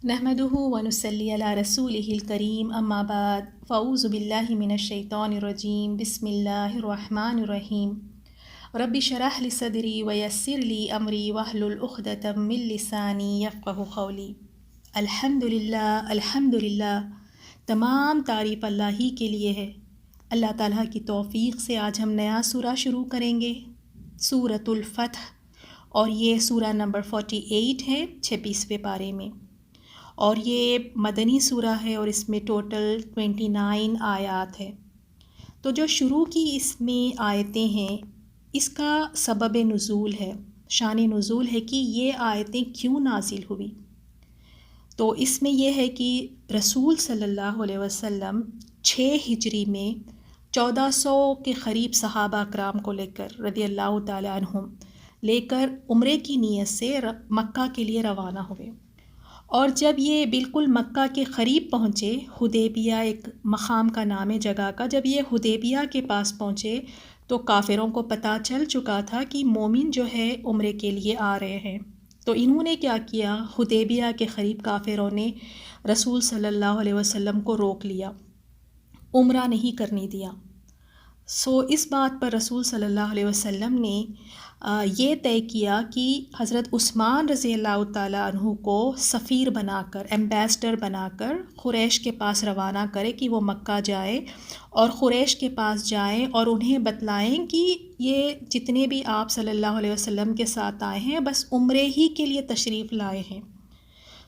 نحمده ونصلي على رسوله الكريم اما بعد فاعوذ بالله من الشیطان الرجیم بسم اللہ الرحمن الرحیم رب اشرح لي صدری ویسر لي امری واحلل عقدۃ من لسانی یفقهوا قولی۔ الحمدللہ تمام تعریف اللہ ہی کے لیے ہے۔ اللہ تعالیٰ کی توفیق سے آج ہم نیا سورہ شروع کریں گے، سورۃ الفتح، اور یہ سورہ نمبر 48 ہے 26ویں پارے میں، اور یہ مدنی سورہ ہے اور اس میں ٹوٹل 29 آیات ہے۔ تو جو شروع کی اس میں آیتیں ہیں، اس کا سبب نزول ہے، شان نزول ہے کہ یہ آیتیں کیوں نازل ہوئی۔ تو اس میں یہ ہے کہ رسول صلی اللہ علیہ وسلم 6 ہجری میں 1400 کے قریب صحابہ اکرام کو لے کر رضی اللہ تعالی عنہم لے کر عمرے کی نیت سے مکہ کے لیے روانہ ہوئے، اور جب یہ بالکل مکہ کے قریب پہنچے، حدیبیہ ایک مقام کا نام ہے جگہ کا، جب یہ حدیبیہ کے پاس پہنچے تو کافروں کو پتہ چل چکا تھا کہ مومن جو ہے عمرے کے لیے آ رہے ہیں۔ تو انہوں نے کیا کیا، حدیبیہ کے قریب کافروں نے رسول صلی اللہ علیہ وسلم کو روک لیا، عمرہ نہیں کرنے دیا۔ اس بات پر رسول صلی اللہ علیہ وسلم نے یہ طے کیا کہ حضرت عثمان رضی اللہ تعالیٰ عنہ کو سفیر بنا کر، ایمبیسڈر بنا کر قریش کے پاس روانہ کرے کہ وہ مکہ جائے اور قریش کے پاس جائیں اور انہیں بتلائیں کہ یہ جتنے بھی آپ صلی اللہ علیہ وسلم کے ساتھ آئے ہیں بس عمرے ہی کے لیے تشریف لائے ہیں۔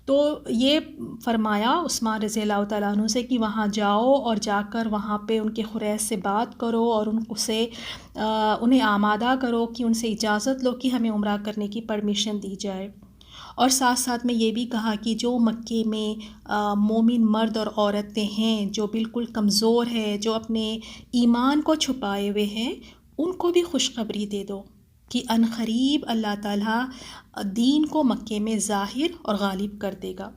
تو یہ فرمایا عثمان رضی اللہ تعالیٰ عنہ سے کہ وہاں جاؤ اور جا کر وہاں پہ ان کے قریش سے بات کرو اور انہیں آمادہ کرو کہ ان سے اجازت لو کہ ہمیں عمرہ کرنے کی پرمیشن دی جائے، اور ساتھ ساتھ میں یہ بھی کہا کہ جو مکے میں مومن مرد اور عورتیں ہیں جو بالکل کمزور ہے، جو اپنے ایمان کو چھپائے ہوئے ہیں، ان کو بھی خوشخبری دے دو کہ عنقریب اللہ تعالیٰ دین کو مکے میں ظاہر اور غالب کر دے گا۔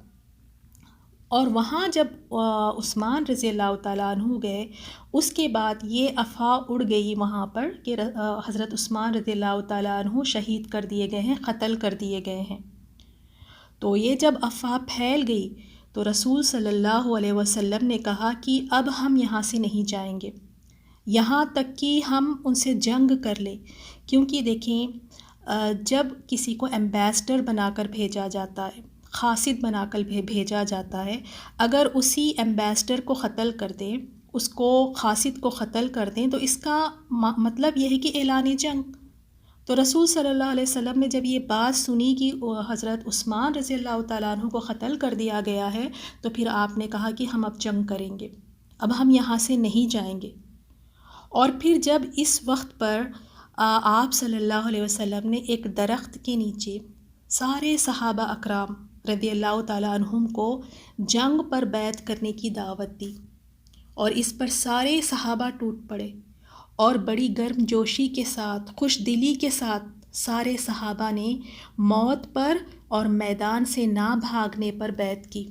اور وہاں جب عثمان رضی اللہ تعالیٰ عنہ گئے، اس کے بعد یہ افواہ اڑ گئی وہاں پر کہ حضرت عثمان رضی اللہ تعالیٰ عنہ شہید کر دیے گئے ہیں، قتل کر دیے گئے ہیں۔ تو یہ جب افواہ پھیل گئی تو رسول صلی اللہ علیہ وسلم نے کہا کہ اب ہم یہاں سے نہیں جائیں گے یہاں تک کہ ہم ان سے جنگ کر لیں، کیونکہ دیکھیں جب کسی کو ایمبیسڈر بنا کر بھیجا جاتا ہے، قاصد بنا کر بھیجا جاتا ہے، اگر اسی ایمبیسڈر کو قتل کر دیں، اس کو قاصد کو قتل کر دیں، تو اس کا مطلب یہ ہے کہ اعلان جنگ۔ تو رسول صلی اللہ علیہ وسلم نے جب یہ بات سنی کہ حضرت عثمان رضی اللہ تعالیٰ عنہ کو قتل کر دیا گیا ہے، تو پھر آپ نے کہا کہ ہم اب جنگ کریں گے، اب ہم یہاں سے نہیں جائیں گے۔ اور پھر جب اس وقت پر آپ صلی اللہ علیہ وسلم نے ایک درخت کے نیچے سارے صحابہ اکرام رضی اللہ تعالیٰ عنہم کو جنگ پر بیعت کرنے کی دعوت دی، اور اس پر سارے صحابہ ٹوٹ پڑے اور بڑی گرم جوشی کے ساتھ، خوش دلی کے ساتھ سارے صحابہ نے موت پر اور میدان سے نہ بھاگنے پر بیعت کی۔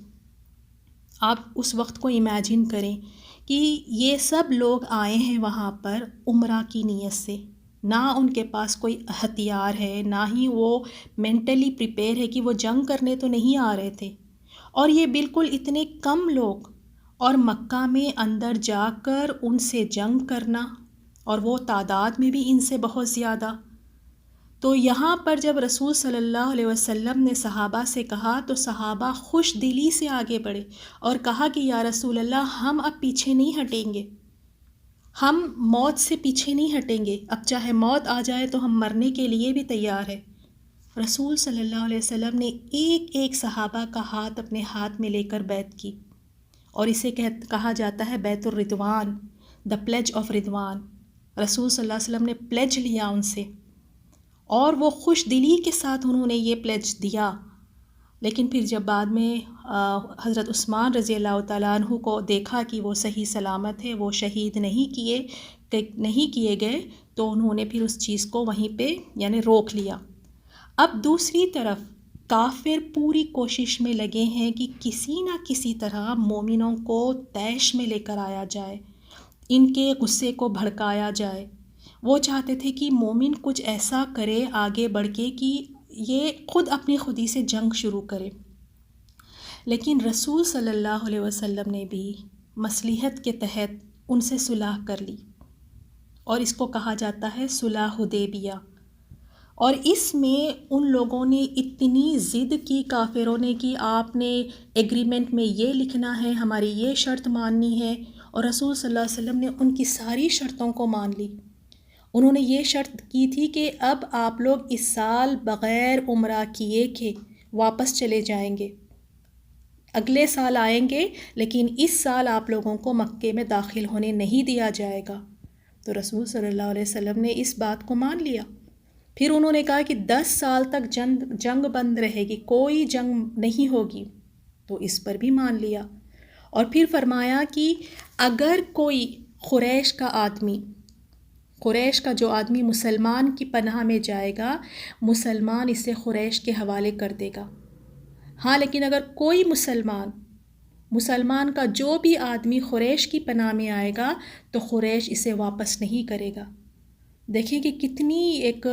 آپ اس وقت کو امیجن کریں کہ یہ سب لوگ آئے ہیں وہاں پر عمرہ کی نیت سے، نہ ان کے پاس کوئی ہتھیار ہے، نہ ہی وہ مینٹلی پریپیئر ہے کہ وہ جنگ کرنے تو نہیں آ رہے تھے، اور یہ بالکل اتنے کم لوگ، اور مکہ میں اندر جا کر ان سے جنگ کرنا، اور وہ تعداد میں بھی ان سے بہت زیادہ۔ تو یہاں پر جب رسول صلی اللہ علیہ وسلم نے صحابہ سے کہا تو صحابہ خوش دلی سے آگے بڑھے اور کہا کہ یا رسول اللہ، ہم اب پیچھے نہیں ہٹیں گے، ہم موت سے پیچھے نہیں ہٹیں گے، اب چاہے موت آ جائے تو ہم مرنے کے لیے بھی تیار ہے۔ رسول صلی اللہ علیہ وسلم نے ایک ایک صحابہ کا ہاتھ اپنے ہاتھ میں لے کر بیعت کی، اور اسے کہا جاتا ہے بیعت الرضوان، دا پلیج آف رضوان۔ رسول صلی اللہ علیہ وسلم نے پلیج لیا ان سے، اور وہ خوش دلی کے ساتھ انہوں نے یہ پلیج دیا۔ لیکن پھر جب بعد میں حضرت عثمان رضی اللہ تعالیٰ عنہ کو دیکھا کہ وہ صحیح سلامت ہے، وہ شہید نہیں کیے گئے، تو انہوں نے پھر اس چیز کو وہیں پہ یعنی روک لیا۔ اب دوسری طرف کافر پوری کوشش میں لگے ہیں کہ کسی نہ کسی طرح مومنوں کو طیش میں لے کر آیا جائے، ان کے غصے کو بھڑکایا جائے۔ وہ چاہتے تھے کہ مومن کچھ ایسا کرے آگے بڑھ کے کہ یہ خود اپنی خودی سے جنگ شروع کرے، لیکن رسول صلی اللہ علیہ وسلم نے بھی مصلحت کے تحت ان سے صلح کر لی، اور اس کو کہا جاتا ہے صلح حدیبیہ۔ اور اس میں ان لوگوں نے اتنی ضد کی، کافروں نے، کہ آپ نے ایگریمنٹ میں یہ لکھنا ہے، ہماری یہ شرط ماننی ہے، اور رسول صلی اللہ علیہ وسلم نے ان کی ساری شرطوں کو مان لی۔ انہوں نے یہ شرط کی تھی کہ اب آپ لوگ اس سال بغیر عمرہ کیے کہ واپس چلے جائیں گے، اگلے سال آئیں گے، لیکن اس سال آپ لوگوں کو مکے میں داخل ہونے نہیں دیا جائے گا۔ تو رسول صلی اللہ علیہ وسلم نے اس بات کو مان لیا۔ پھر انہوں نے کہا کہ 10 سال تک جنگ بند رہے گی، کوئی جنگ نہیں ہوگی، تو اس پر بھی مان لیا۔ اور پھر فرمایا کہ اگر کوئی قریش کا جو آدمی مسلمان کی پناہ میں جائے گا، مسلمان اسے قریش کے حوالے کر دے گا۔ ہاں، لیکن اگر کوئی مسلمان کا جو بھی آدمی قریش کی پناہ میں آئے گا تو قریش اسے واپس نہیں کرے گا۔ دیکھیں کہ کتنی ایک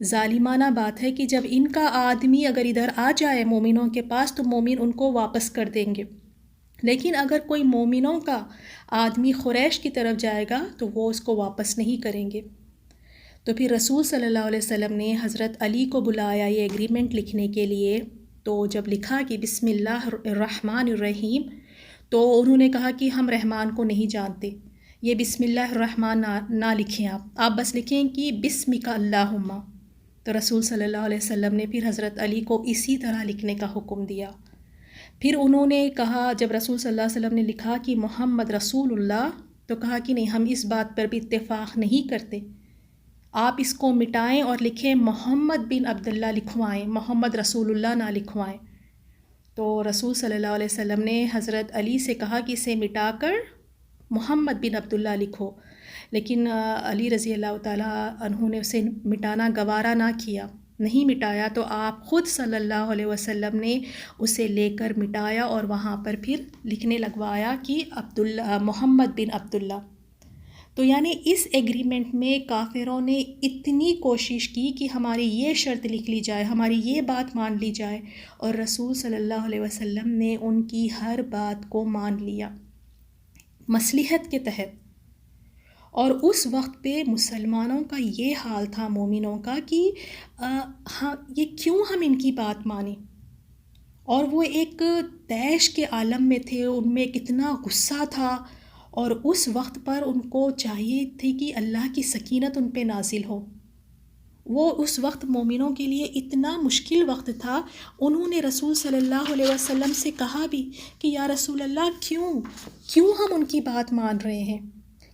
ظالمانہ بات ہے کہ جب ان کا آدمی اگر ادھر آ جائے مومنوں کے پاس تو مومن ان کو واپس کر دیں گے، لیکن اگر کوئی مومنوں کا آدمی قریش کی طرف جائے گا تو وہ اس کو واپس نہیں کریں گے۔ تو پھر رسول صلی اللہ علیہ وسلم نے حضرت علی کو بلایا یہ ایگریمنٹ لکھنے کے لیے۔ تو جب لکھا کہ بسم اللہ الرحمن الرحیم، تو انہوں نے کہا کہ ہم رحمان کو نہیں جانتے، یہ بسم اللہ الرحمن نہ لکھیں، آپ بس لکھیں کہ بسمک اللہم۔ تو رسول صلی اللہ علیہ وسلم نے پھر حضرت علی کو اسی طرح لکھنے کا حکم دیا۔ پھر انہوں نے کہا، جب رسول صلی اللہ علیہ وسلم نے لکھا کہ محمد رسول اللہ، تو کہا کہ نہیں، ہم اس بات پر بھی اتفاق نہیں کرتے، آپ اس کو مٹائیں اور لکھیں محمد بن عبداللہ لکھوائیں، محمد رسول اللہ نہ لکھوائیں۔ تو رسول صلی اللہ علیہ وسلم نے حضرت علی سے کہا کہ اسے مٹا کر محمد بن عبداللہ لکھو، لیکن علی رضی اللہ تعالیٰ عنہ نے اسے مٹانا گوارا نہ کیا، نہیں مٹایا۔ تو آپ خود صلی اللہ علیہ وسلم نے اسے لے کر مٹایا اور وہاں پر پھر لکھنے لگوایا کہ محمد بن عبداللہ۔ تو یعنی اس ایگریمنٹ میں کافروں نے اتنی کوشش کی کہ ہماری یہ شرط لکھ لی جائے، ہماری یہ بات مان لی جائے، اور رسول صلی اللہ علیہ وسلم نے ان کی ہر بات کو مان لیا مصلحت کے تحت۔ اور اس وقت پہ مسلمانوں کا یہ حال تھا، مومنوں کا، کہ ہاں یہ کیوں ہم ان کی بات مانیں، اور وہ ایک طیش کے عالم میں تھے، ان میں کتنا غصہ تھا، اور اس وقت پر ان کو چاہیے تھی کہ اللہ کی سکینت ان پہ نازل ہو۔ وہ اس وقت مومنوں کے لیے اتنا مشکل وقت تھا، انہوں نے رسول صلی اللہ علیہ وسلم سے کہا بھی کہ یا رسول اللہ کیوں ہم ان کی بات مان رہے ہیں؟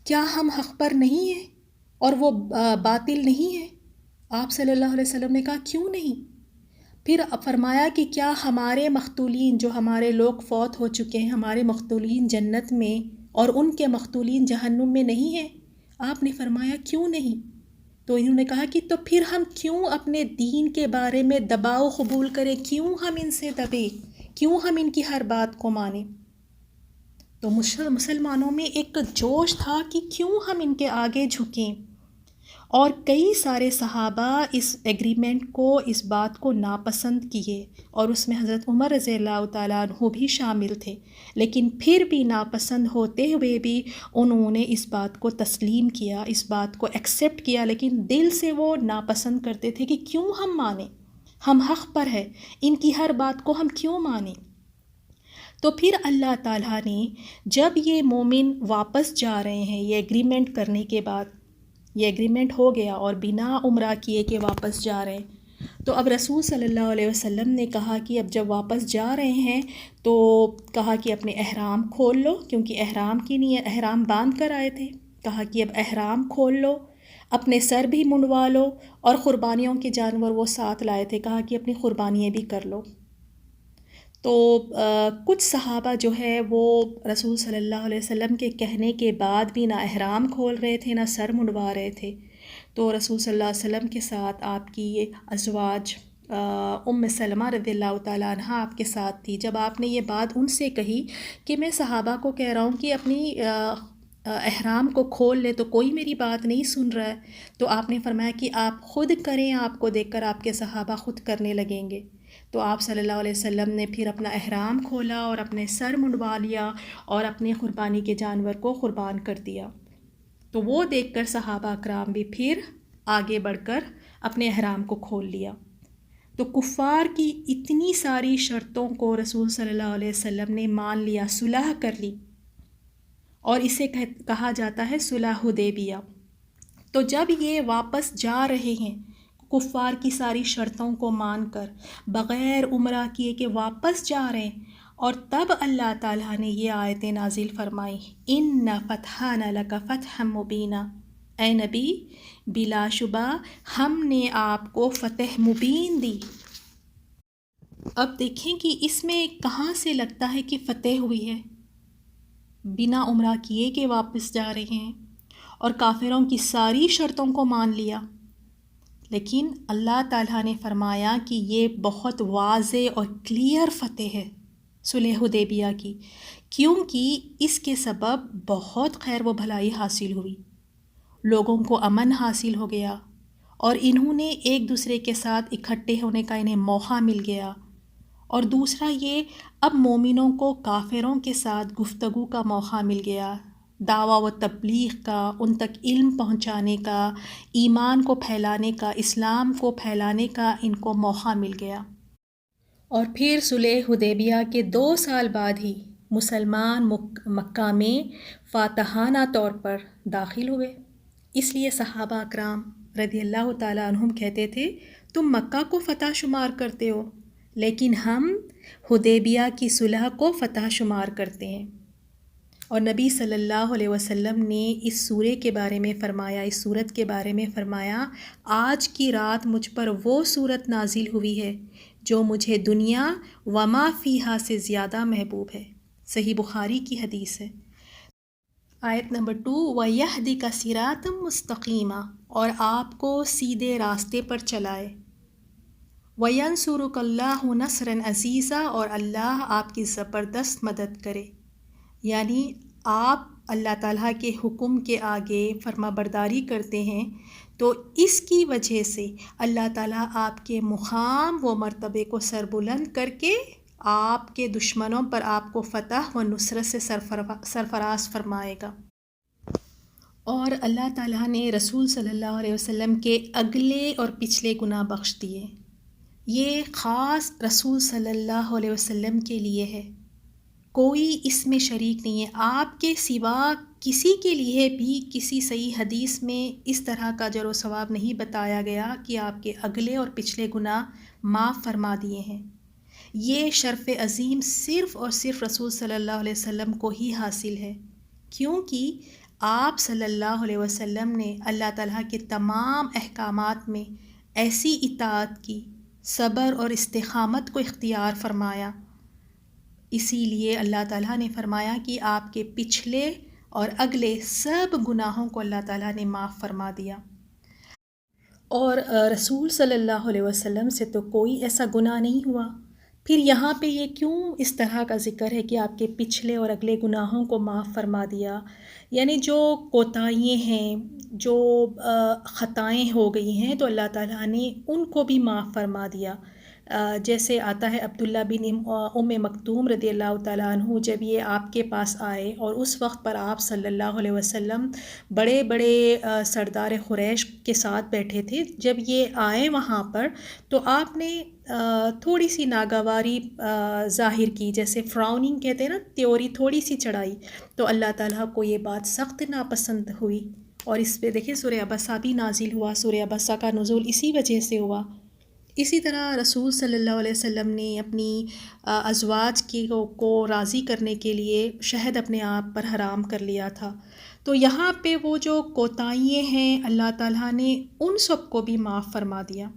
کیا ہم حق پر نہیں ہیں اور وہ باطل نہیں ہیں؟ آپ صلی اللہ علیہ وسلم نے کہا کیوں نہیں؟ پھر فرمایا کہ کیا ہمارے مقتولین، جو ہمارے لوگ فوت ہو چکے ہیں، ہمارے مقتولین جنت میں اور ان کے مقتولین جہنم میں نہیں ہیں؟ آپ نے فرمایا کیوں نہیں؟ تو انہوں نے کہا کہ تو پھر ہم کیوں اپنے دین کے بارے میں دباؤ قبول کریں، کیوں ہم ان سے دبیں، کیوں ہم ان کی ہر بات کو مانیں؟ تو مسلمانوں میں ایک جوش تھا کہ کیوں ہم ان کے آگے جھکیں، اور کئی سارے صحابہ اس ایگریمنٹ کو، اس بات کو ناپسند کیے، اور اس میں حضرت عمر رضی اللہ تعالیٰ عنہ بھی شامل تھے، لیکن پھر بھی ناپسند ہوتے ہوئے بھی انہوں نے اس بات کو تسلیم کیا، اس بات کو ایکسیپٹ کیا، لیکن دل سے وہ ناپسند کرتے تھے کہ کیوں ہم مانیں، ہم حق پر ہے، ان کی ہر بات کو ہم کیوں مانیں۔ تو پھر اللہ تعالیٰ نے جب یہ مومن واپس جا رہے ہیں، یہ ایگریمنٹ کرنے کے بعد، یہ ایگریمنٹ ہو گیا اور بنا عمرہ کیے کہ واپس جا رہے ہیں، تو اب رسول صلی اللہ علیہ وسلم نے کہا کہ اب جب واپس جا رہے ہیں تو کہا کہ اپنے احرام کھول لو، کیونکہ احرام کی نہیں، احرام باندھ کر آئے تھے، کہا کہ اب احرام کھول لو، اپنے سر بھی منڈوا لو، اور قربانیوں کے جانور وہ ساتھ لائے تھے، کہا کہ اپنی قربانیاں بھی کر لو۔ تو کچھ صحابہ جو ہے وہ رسول صلی اللہ علیہ وسلم کے کہنے کے بعد بھی نہ احرام کھول رہے تھے، نہ سر منڈوا رہے تھے۔ تو رسول صلی اللہ علیہ وسلم کے ساتھ آپ کی ازواج ام سلمہ رضی اللہ تعالیٰ عنہ آپ کے ساتھ تھی۔ جب آپ نے یہ بات ان سے کہی کہ میں صحابہ کو کہہ رہا ہوں کہ اپنی احرام کو کھول لے تو کوئی میری بات نہیں سن رہا ہے، تو آپ نے فرمایا کہ آپ خود کریں، آپ کو دیکھ کر آپ کے صحابہ خود کرنے لگیں گے۔ تو آپ صلی اللہ علیہ وسلم نے پھر اپنا احرام کھولا اور اپنے سر منڈوا لیا اور اپنے قربانی کے جانور کو قربان کر دیا۔ تو وہ دیکھ کر صحابہ اکرام بھی پھر آگے بڑھ کر اپنے احرام کو کھول لیا۔ تو کفار کی اتنی ساری شرطوں کو رسول صلی اللہ علیہ وسلم نے مان لیا، صلح کر لی، اور اسے کہا جاتا ہے صلح حدیبیہ۔ تو جب یہ واپس جا رہے ہیں کفار کی ساری شرطوں کو مان کر، بغیر عمرہ کیے کہ واپس جا رہے ہیں، اور تب اللہ تعالیٰ نے یہ آیتیں نازل فرمائی، اِنَّ فَتَحْنَا لَكَ فَتْحًا مُبِينًا، اے نبی بلا شبہ ہم نے آپ کو فتح مبین دی۔ اب دیکھیں کہ اس میں کہاں سے لگتا ہے کہ فتح ہوئی ہے؟ بنا عمرہ کیے کہ واپس جا رہے ہیں اور کافروں کی ساری شرطوں کو مان لیا، لیکن اللہ تعالیٰ نے فرمایا کہ یہ بہت واضح اور کلیئر فتح ہے صلح حدیبیہ کی، کیونکہ اس کے سبب بہت خیر و بھلائی حاصل ہوئی، لوگوں کو امن حاصل ہو گیا، اور انہوں نے ایک دوسرے کے ساتھ اکٹھے ہونے کا انہیں موقع مل گیا، اور دوسرا یہ اب مومنوں کو کافروں کے ساتھ گفتگو کا موقع مل گیا، دعویٰ و تبلیغ کا، ان تک علم پہنچانے کا، ایمان کو پھیلانے کا، اسلام کو پھیلانے کا ان کو موقع مل گیا۔ اور پھر صلح حدیبیہ کے 2 سال بعد ہی مسلمان مکہ میں فاتحانہ طور پر داخل ہوئے۔ اس لیے صحابہ اکرام رضی اللہ تعالیٰ عنہم کہتے تھے، تم مکہ کو فتح شمار کرتے ہو، لیکن ہم حدیبیہ کی صلح کو فتح شمار کرتے ہیں۔ اور نبی صلی اللہ علیہ وسلم نے اس سورے کے بارے میں فرمایا، اس سورت کے بارے میں فرمایا، آج کی رات مجھ پر وہ سورت نازل ہوئی ہے جو مجھے دنیا وما فیہا سے زیادہ محبوب ہے۔ صحیح بخاری کی حدیث ہے۔ آیت نمبر 2، وَيَهْدِكَ صِرَاطًا مُسْتَقِيمًا، اور آپ کو سیدھے راستے پر چلائے، وَيَنْصُرُكَ اللَّهُ نَصْرًا عَزِيزًا، اور اللہ آپ کی زبردست مدد کرے، یعنی آپ اللہ تعالیٰ کے حکم کے آگے فرما برداری کرتے ہیں تو اس کی وجہ سے اللہ تعالیٰ آپ کے مقام و مرتبے کو سربلند کر کے آپ کے دشمنوں پر آپ کو فتح و نصرت سے سرفراز فرمائے گا۔ اور اللہ تعالیٰ نے رسول صلی اللہ علیہ وسلم کے اگلے اور پچھلے گناہ بخش دیے، یہ خاص رسول صلی اللہ علیہ وسلم کے لیے ہے، کوئی اس میں شریک نہیں ہے۔ آپ کے سوا کسی کے لیے بھی کسی صحیح حدیث میں اس طرح کا اجر و ثواب نہیں بتایا گیا کہ آپ کے اگلے اور پچھلے گناہ معاف فرما دیے ہیں۔ یہ شرف عظیم صرف اور صرف رسول صلی اللہ علیہ وسلم کو ہی حاصل ہے، کیونکہ آپ صلی اللہ علیہ وسلم نے اللہ تعالیٰ کے تمام احکامات میں ایسی اطاعت کی، صبر اور استقامت کو اختیار فرمایا، اسی لیے اللہ تعالیٰ نے فرمایا کہ آپ کے پچھلے اور اگلے سب گناہوں کو اللہ تعالیٰ نے معاف فرما دیا۔ اور رسول صلی اللہ علیہ وسلم سے تو کوئی ایسا گناہ نہیں ہوا، پھر یہاں پہ یہ کیوں اس طرح کا ذکر ہے کہ آپ کے پچھلے اور اگلے گناہوں کو معاف فرما دیا؟ یعنی جو کوتاہیاں ہیں، جو خطائیں ہو گئی ہیں، تو اللہ تعالیٰ نے ان کو بھی معاف فرما دیا۔ جیسے آتا ہے عبداللہ بن ام مکتوم رضی اللہ تعالیٰ عنہ، جب یہ آپ کے پاس آئے اور اس وقت پر آپ صلی اللہ علیہ وسلم بڑے بڑے سردار قریش کے ساتھ بیٹھے تھے، جب یہ آئے وہاں پر تو آپ نے تھوڑی سی ناگواری ظاہر کی، جیسے فراؤننگ کہتے ہیں نا، تیوری تھوڑی سی چڑھائی، تو اللہ تعالیٰ کو یہ بات سخت ناپسند ہوئی، اور اس پہ دیکھیں سورہ عبسہ بھی نازل ہوا، سورہ عبسہ کا نزول اسی وجہ سے ہوا۔ اسی طرح رسول صلی اللہ علیہ وسلم نے اپنی ازواج کو راضی کرنے کے لیے شہد اپنے آپ پر حرام کر لیا تھا، تو یہاں پہ وہ جو کوتاہیاں ہیں اللہ تعالیٰ نے ان سب کو بھی معاف فرما دیا،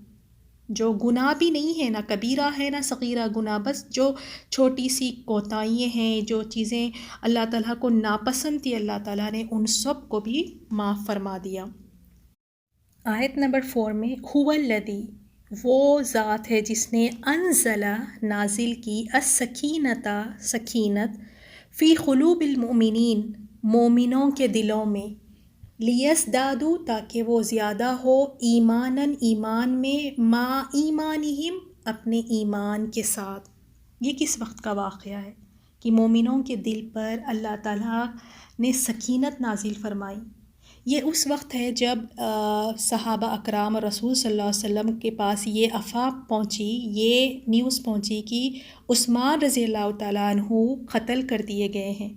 جو گناہ بھی نہیں ہے، نہ کبیرہ ہے نہ صغیرہ گناہ، بس جو چھوٹی سی کوتاہیاں ہیں، جو چیزیں اللہ تعالیٰ کو ناپسند تھی، اللہ تعالیٰ نے ان سب کو بھی معاف فرما دیا۔ آیت نمبر 4 میں هو الذی، وہ ذات ہے جس نے انزلہ نازل کی، السکینۃ سکینت، فی قلوب المؤمنین مومنوں کے دلوں میں، لیزدادوا تاکہ وہ زیادہ ہو، ایماناً ایمان میں، ما ایمانہم اپنے ایمان کے ساتھ۔ یہ کس وقت کا واقعہ ہے کہ مومنوں کے دل پر اللہ تعالیٰ نے سکینت نازل فرمائی؟ یہ اس وقت ہے جب صحابہ اکرام اور رسول صلی اللہ علیہ وسلم کے پاس یہ آفاق پہنچی، یہ نیوز پہنچی کہ عثمان رضی اللہ تعالیٰ عنہ قتل کر دیے گئے ہیں۔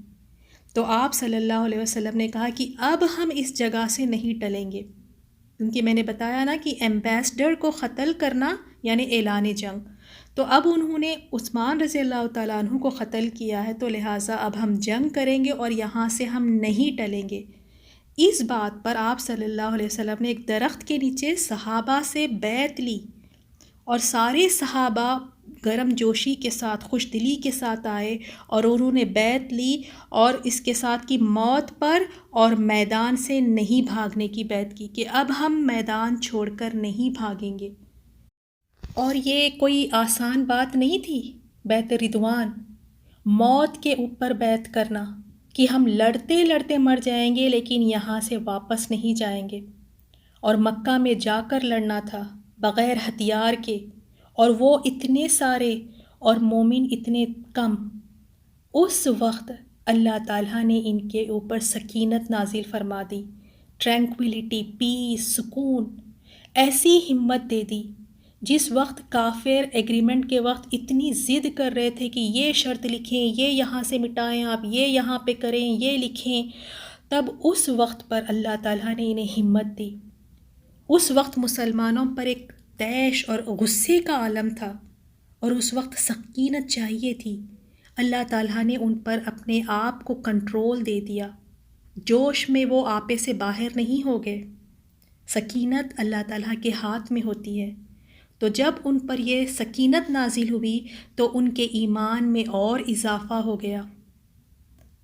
تو آپ صلی اللہ علیہ وسلم نے کہا کہ اب ہم اس جگہ سے نہیں ٹلیں گے، کیونکہ میں نے بتایا نا کہ ایمبیسڈر کو قتل کرنا یعنی اعلان جنگ، تو اب انہوں نے عثمان رضی اللہ تعالیٰ عنہ کو قتل کیا ہے، تو لہٰذا اب ہم جنگ کریں گے اور یہاں سے ہم نہیں ٹلیں گے۔ اس بات پر آپ صلی اللہ علیہ وسلم نے ایک درخت کے نیچے صحابہ سے بیعت لی، اور سارے صحابہ گرم جوشی کے ساتھ، خوش دلی کے ساتھ آئے اور انہوں نے بیعت لی، اور اس کے ساتھ کی موت پر اور میدان سے نہیں بھاگنے کی بیعت کی کہ اب ہم میدان چھوڑ کر نہیں بھاگیں گے۔ اور یہ کوئی آسان بات نہیں تھی، بیعت رضوان، موت کے اوپر بیعت کرنا کہ ہم لڑتے لڑتے مر جائیں گے لیکن یہاں سے واپس نہیں جائیں گے، اور مکہ میں جا کر لڑنا تھا بغیر ہتھیار کے، اور وہ اتنے سارے اور مومن اتنے کم۔ اس وقت اللہ تعالیٰ نے ان کے اوپر سکینت نازل فرما دی، ٹرینکویلٹی، پیس، سکون، ایسی ہمت دے دی۔ جس وقت کافر ایگریمنٹ کے وقت اتنی ضد کر رہے تھے کہ یہ شرط لکھیں، یہ یہاں سے مٹائیں، آپ یہ یہاں پہ کریں، یہ لکھیں، تب اس وقت پر اللہ تعالیٰ نے انہیں ہمت دی۔ اس وقت مسلمانوں پر ایک طیش اور غصے کا عالم تھا، اور اس وقت سکینت چاہیے تھی۔ اللہ تعالیٰ نے ان پر اپنے آپ کو کنٹرول دے دیا، جوش میں وہ آپے سے باہر نہیں ہو گئے۔ سکینت اللہ تعالیٰ کے ہاتھ میں ہوتی ہے، تو جب ان پر یہ سکینت نازل ہوئی تو ان کے ایمان میں اور اضافہ ہو گیا،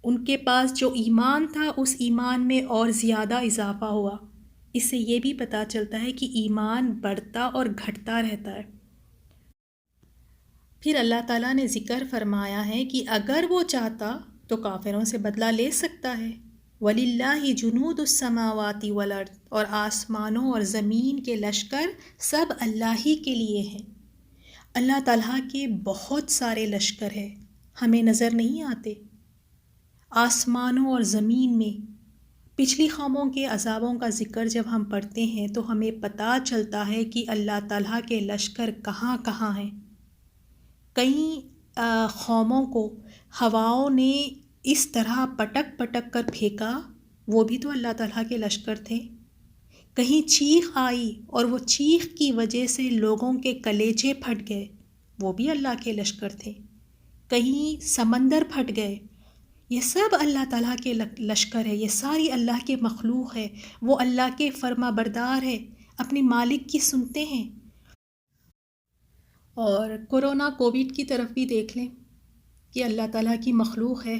ان کے پاس جو ایمان تھا اس ایمان میں اور زیادہ اضافہ ہوا۔ اس سے یہ بھی پتہ چلتا ہے کہ ایمان بڑھتا اور گھٹتا رہتا ہے۔ پھر اللہ تعالیٰ نے ذکر فرمایا ہے کہ اگر وہ چاہتا تو کافروں سے بدلہ لے سکتا ہے۔ وَلِلَّهِ جُنُودُ السَّمَاوَاتِ وَالْأَرْضِ، اور آسمانوں اور زمین کے لشکر سب اللہ ہی کے لیے ہیں۔ اللہ تعالیٰ کے بہت سارے لشکر ہیں، ہمیں نظر نہیں آتے۔ آسمانوں اور زمین میں پچھلی قوموں کے عذابوں کا ذکر جب ہم پڑھتے ہیں تو ہمیں پتہ چلتا ہے کہ اللہ تعالیٰ کے لشکر کہاں کہاں ہیں۔ کئی قوموں کو ہواؤں نے اس طرح پٹک پٹک کر پھینکا، وہ بھی تو اللہ تعالیٰ کے لشکر تھے۔ کہیں چیخ آئی اور وہ چیخ کی وجہ سے لوگوں کے کلیجے پھٹ گئے، وہ بھی اللہ کے لشکر تھے۔ کہیں سمندر پھٹ گئے، یہ سب اللہ تعالیٰ کے لشکر ہے، یہ ساری اللہ کے مخلوق ہے، وہ اللہ کے فرما بردار ہے، اپنے مالک کی سنتے ہیں۔ اور کورونا کووڈ کی طرف بھی دیکھ لیں کہ اللہ تعالیٰ کی مخلوق ہے،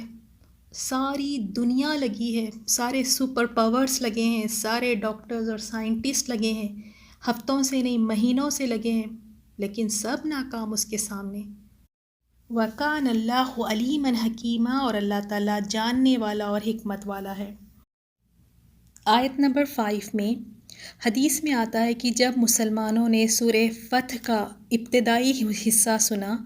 ساری دنیا لگی ہے، سارے سپر پاورز لگے ہیں، سارے ڈاکٹرز اور سائنٹسٹ لگے ہیں، ہفتوں سے نہیں مہینوں سے لگے ہیں، لیکن سب ناکام اس کے سامنے۔ وَكَانَ اللَّهُ عَلِيمًا حَكِيمًا، اور اللہ تعالیٰ جاننے والا اور حکمت والا ہے۔ آیت نمبر 5 میں حدیث میں آتا ہے کہ جب مسلمانوں نے سورہ فتح کا ابتدائی حصہ سنا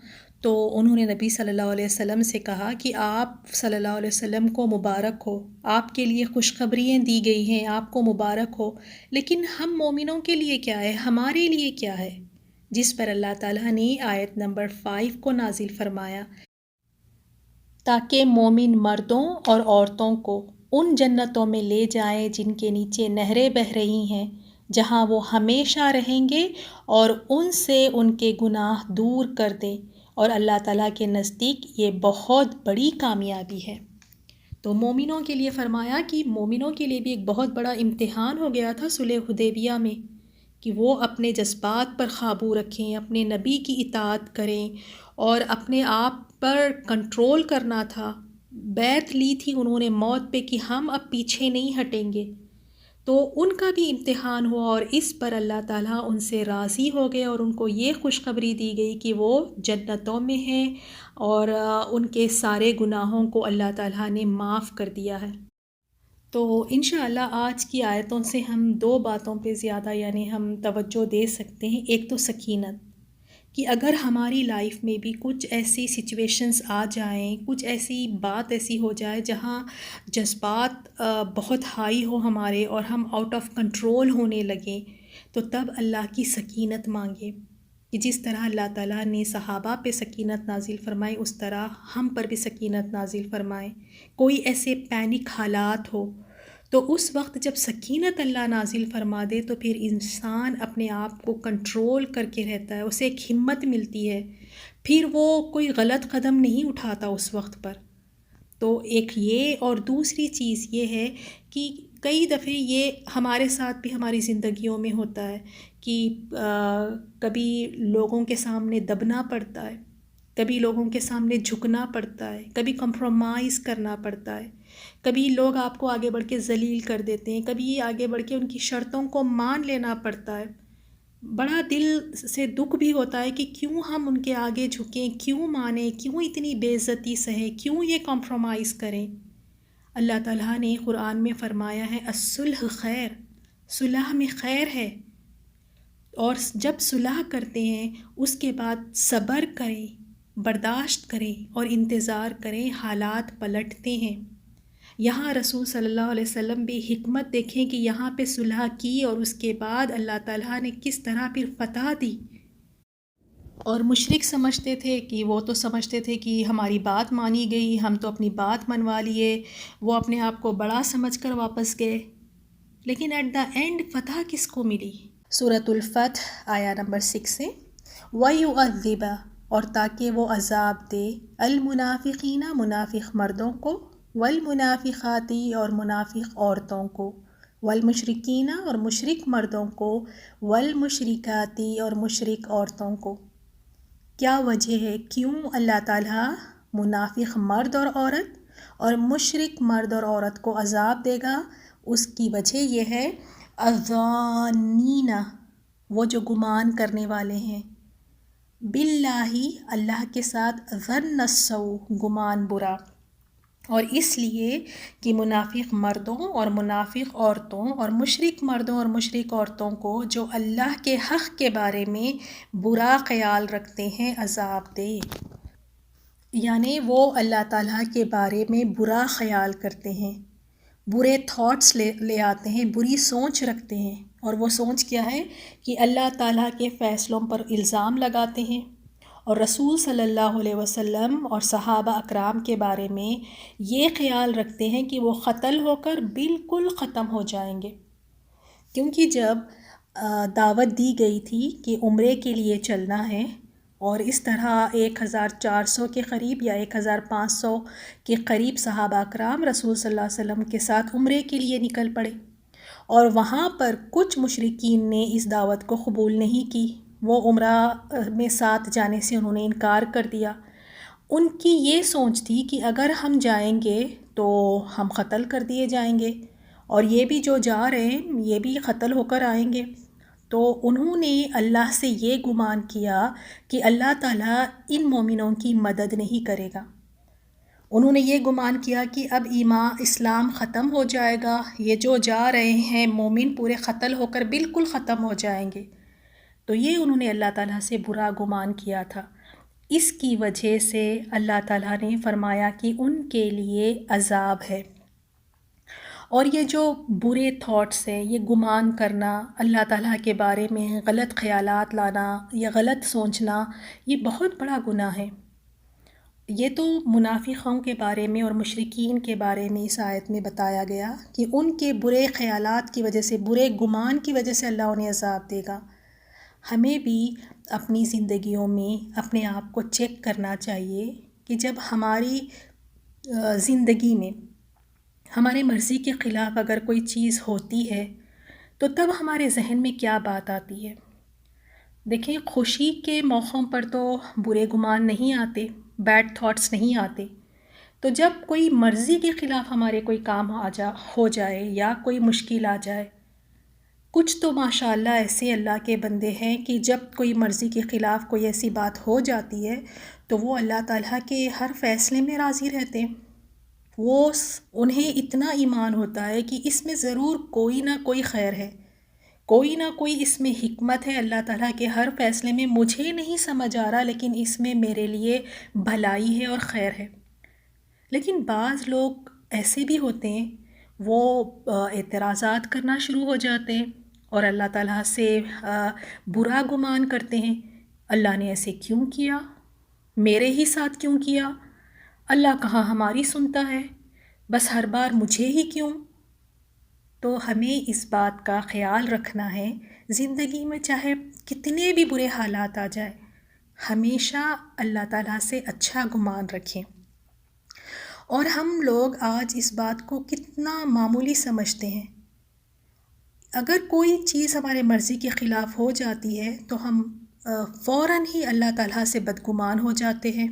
تو انہوں نے نبی صلی اللہ علیہ وسلم سے کہا کہ آپ صلی اللہ علیہ وسلم کو مبارک ہو، آپ کے لیے خوشخبریاں دی گئی ہیں، آپ کو مبارک ہو، لیکن ہم مومنوں کے لیے کیا ہے، ہمارے لیے کیا ہے؟ جس پر اللہ تعالیٰ نے آیت نمبر 5 کو نازل فرمایا، تاکہ مومن مردوں اور عورتوں کو ان جنتوں میں لے جائیں جن کے نیچے نہریں بہہ رہی ہیں، جہاں وہ ہمیشہ رہیں گے، اور ان سے ان کے گناہ دور کر دیں، اور اللہ تعالیٰ کے نزدیک یہ بہت بڑی کامیابی ہے۔ تو مومنوں کے لیے فرمایا کہ مومنوں کے لیے بھی ایک بہت بڑا امتحان ہو گیا تھا صلح حدیبیہ میں، کہ وہ اپنے جذبات پر قابو رکھیں، اپنے نبی کی اطاعت کریں، اور اپنے آپ پر کنٹرول کرنا تھا۔ بیعت لی تھی انہوں نے موت پہ کہ ہم اب پیچھے نہیں ہٹیں گے، تو ان کا بھی امتحان ہوا، اور اس پر اللہ تعالیٰ ان سے راضی ہو گئے، اور ان کو یہ خوشخبری دی گئی کہ وہ جنتوں میں ہیں، اور ان کے سارے گناہوں کو اللہ تعالیٰ نے معاف کر دیا ہے۔ تو انشاءاللہ آج کی آیتوں سے ہم 2 باتوں پہ زیادہ ہم توجہ دے سکتے ہیں۔ ایک تو سکینت، کہ اگر ہماری لائف میں بھی کچھ ایسی سچویشنز آ جائیں، کچھ ایسی بات ایسی ہو جائے جہاں جذبات بہت ہائی ہو ہمارے اور ہم آؤٹ آف کنٹرول ہونے لگیں، تو تب اللہ کی سکینت مانگے کہ جس طرح اللہ تعالیٰ نے صحابہ پہ سکینت نازل فرمائی اس طرح ہم پر بھی سکینت نازل فرمائے۔ کوئی ایسے پینک حالات ہو تو اس وقت جب سکینت اللہ نازل فرما دے تو پھر انسان اپنے آپ کو کنٹرول کر کے رہتا ہے، اسے ایک ہمت ملتی ہے، پھر وہ کوئی غلط قدم نہیں اٹھاتا اس وقت پر۔ تو ایک یہ، اور دوسری چیز یہ ہے کہ کئی دفعے یہ ہمارے ساتھ بھی ہماری زندگیوں میں ہوتا ہے کہ کبھی لوگوں کے سامنے دبنا پڑتا ہے، کبھی لوگوں کے سامنے جھکنا پڑتا ہے، کبھی کمپرومائز کرنا پڑتا ہے، کبھی لوگ آپ کو آگے بڑھ کے ذلیل کر دیتے ہیں، کبھی آگے بڑھ کے ان کی شرطوں کو مان لینا پڑتا ہے۔ بڑا دل سے دکھ بھی ہوتا ہے کہ کیوں ہم ان کے آگے جھکیں، کیوں مانیں، کیوں اتنی بے عزتی سہیں، کیوں یہ کمپرومائز کریں۔ اللہ تعالیٰ نے قرآن میں فرمایا ہے الصلح خیر، صلح میں خیر ہے، اور جب صلح کرتے ہیں اس کے بعد صبر کریں، برداشت کریں اور انتظار کریں، حالات پلٹتے ہیں۔ یہاں رسول صلی اللہ علیہ وسلم بھی حکمت دیکھیں کہ یہاں پہ صلح کی اور اس کے بعد اللہ تعالیٰ نے کس طرح پھر فتح دی۔ اور مشرک سمجھتے تھے کہ وہ تو سمجھتے تھے کہ ہماری بات مانی گئی، ہم تو اپنی بات منوا لیے، وہ اپنے آپ کو بڑا سمجھ کر واپس گئے، لیکن ایٹ دا اینڈ فتح کس کو ملی؟ سورۃ الفتح آیا نمبر 6 سے وَيُعَذِّبَ، اور تاکہ وہ عذاب دے المنافقین، منافق مردوں کو، والمنافقات، اور منافق عورتوں کو، والمشرکین، اور مشرک مردوں کو، والمشرکات، اور مشرک عورتوں کو۔ کیا وجہ ہے کیوں اللہ تعالیٰ منافق مرد اور عورت اور مشرک مرد اور عورت کو عذاب دے گا؟ اس کی وجہ یہ ہے الظانین، وہ جو گمان کرنے والے ہیں، باللہ، اللہ کے ساتھ، ظن السوء، گمان برا، اور اس لیے کہ منافق مردوں اور منافق عورتوں اور مشرک مردوں اور مشرک عورتوں کو جو اللہ کے حق کے بارے میں برا خیال رکھتے ہیں عذاب دے، یعنی وہ اللہ تعالیٰ کے بارے میں برا خیال کرتے ہیں، برے تھاٹس لے آتے ہیں، بری سوچ رکھتے ہیں، اور وہ سوچ کیا ہے کہ اللہ تعالیٰ کے فیصلوں پر الزام لگاتے ہیں، اور رسول صلی اللہ علیہ وسلم اور صحابہ اکرام کے بارے میں یہ خیال رکھتے ہیں کہ وہ قتل ہو کر بالکل ختم ہو جائیں گے۔ کیونکہ جب دعوت دی گئی تھی کہ عمرے کے لیے چلنا ہے، اور اس طرح 1400 کے قریب یا 1500 کے قریب صحابہ اکرام رسول صلی اللہ علیہ وسلم کے ساتھ عمرے کے لیے نکل پڑے، اور وہاں پر کچھ مشرکین نے اس دعوت کو قبول نہیں کی، وہ عمرہ میں ساتھ جانے سے انہوں نے انکار کر دیا۔ ان کی یہ سوچ تھی کہ اگر ہم جائیں گے تو ہم قتل کر دیے جائیں گے، اور یہ بھی جو جا رہے ہیں یہ بھی قتل ہو کر آئیں گے۔ تو انہوں نے اللہ سے یہ گمان کیا کہ اللہ تعالیٰ ان مومنوں کی مدد نہیں کرے گا۔ انہوں نے یہ گمان کیا کہ اب ایمان اسلام ختم ہو جائے گا، یہ جو جا رہے ہیں مومن پورے قتل ہو کر بالکل ختم ہو جائیں گے۔ تو یہ انہوں نے اللہ تعالیٰ سے برا گمان کیا تھا۔ اس کی وجہ سے اللہ تعالیٰ نے فرمایا کہ ان کے لیے عذاب ہے۔ اور یہ جو برے تھاٹس ہیں، یہ گمان کرنا، اللہ تعالیٰ کے بارے میں غلط خیالات لانا یا غلط سوچنا، یہ بہت بڑا گناہ ہے۔ یہ تو منافقوں کے بارے میں اور مشرکین کے بارے میں اس آیت میں بتایا گیا کہ ان کے برے خیالات کی وجہ سے، برے گمان کی وجہ سے اللہ انہیں عذاب دے گا۔ ہمیں بھی اپنی زندگیوں میں اپنے آپ کو چیک کرنا چاہیے کہ جب ہماری زندگی میں ہمارے مرضی کے خلاف اگر کوئی چیز ہوتی ہے تو تب ہمارے ذہن میں کیا بات آتی ہے۔ دیکھیں، خوشی کے موقعوں پر تو برے گمان نہیں آتے، بیڈ تھاٹس نہیں آتے، تو جب کوئی مرضی کے خلاف ہمارے کوئی کام ہو جائے یا کوئی مشکل آ جائے، کچھ تو ماشاءاللہ ایسے اللہ کے بندے ہیں کہ جب کوئی مرضی کے خلاف کوئی ایسی بات ہو جاتی ہے تو وہ اللہ تعالیٰ کے ہر فیصلے میں راضی رہتے ہیں۔ انہیں اتنا ایمان ہوتا ہے کہ اس میں ضرور کوئی نہ کوئی خیر ہے، کوئی نہ کوئی اس میں حکمت ہے اللہ تعالیٰ کے ہر فیصلے میں، مجھے نہیں سمجھ آ رہا لیکن اس میں میرے لیے بھلائی ہے اور خیر ہے۔ لیکن بعض لوگ ایسے بھی ہوتے ہیں، وہ اعتراضات کرنا شروع ہو جاتے ہیں اور اللہ تعالیٰ سے برا گمان کرتے ہیں، اللہ نے ایسے کیوں کیا، میرے ہی ساتھ کیوں کیا، اللہ کہاں ہماری سنتا ہے، بس ہر بار مجھے ہی کیوں۔ تو ہمیں اس بات کا خیال رکھنا ہے، زندگی میں چاہے کتنے بھی برے حالات آ جائیں، ہمیشہ اللہ تعالیٰ سے اچھا گمان رکھیں۔ اور ہم لوگ آج اس بات کو کتنا معمولی سمجھتے ہیں، اگر کوئی چیز ہمارے مرضی کے خلاف ہو جاتی ہے تو ہم فوراً ہی اللہ تعالیٰ سے بدگمان ہو جاتے ہیں۔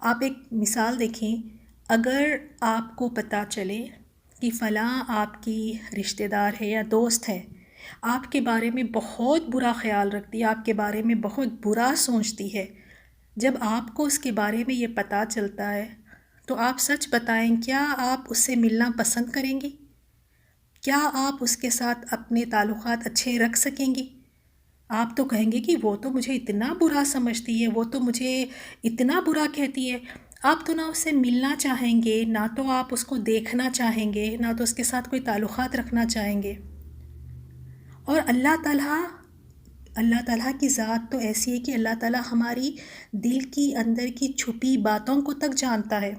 آپ ایک مثال دیکھیں، اگر آپ کو پتہ چلے کہ فلاں آپ کی رشتہ دار ہے یا دوست ہے، آپ کے بارے میں بہت برا خیال رکھتی ہے، آپ کے بارے میں بہت برا سوچتی ہے، جب آپ کو اس کے بارے میں یہ پتہ چلتا ہے تو آپ سچ بتائیں، کیا آپ اس سے ملنا پسند کریں گی؟ کیا آپ اس کے ساتھ اپنے تعلقات اچھے رکھ سکیں گی؟ آپ تو کہیں گے کہ وہ تو مجھے اتنا برا سمجھتی ہے، وہ تو مجھے اتنا برا کہتی ہے۔ آپ تو نہ اس سے ملنا چاہیں گے، نہ تو آپ اس کو دیکھنا چاہیں گے، نہ تو اس کے ساتھ کوئی تعلقات رکھنا چاہیں گے۔ اور اللہ تعالیٰ کی ذات تو ایسی ہے کہ اللہ تعالیٰ ہماری دل کی اندر کی چھپی باتوں کو تک جانتا ہے،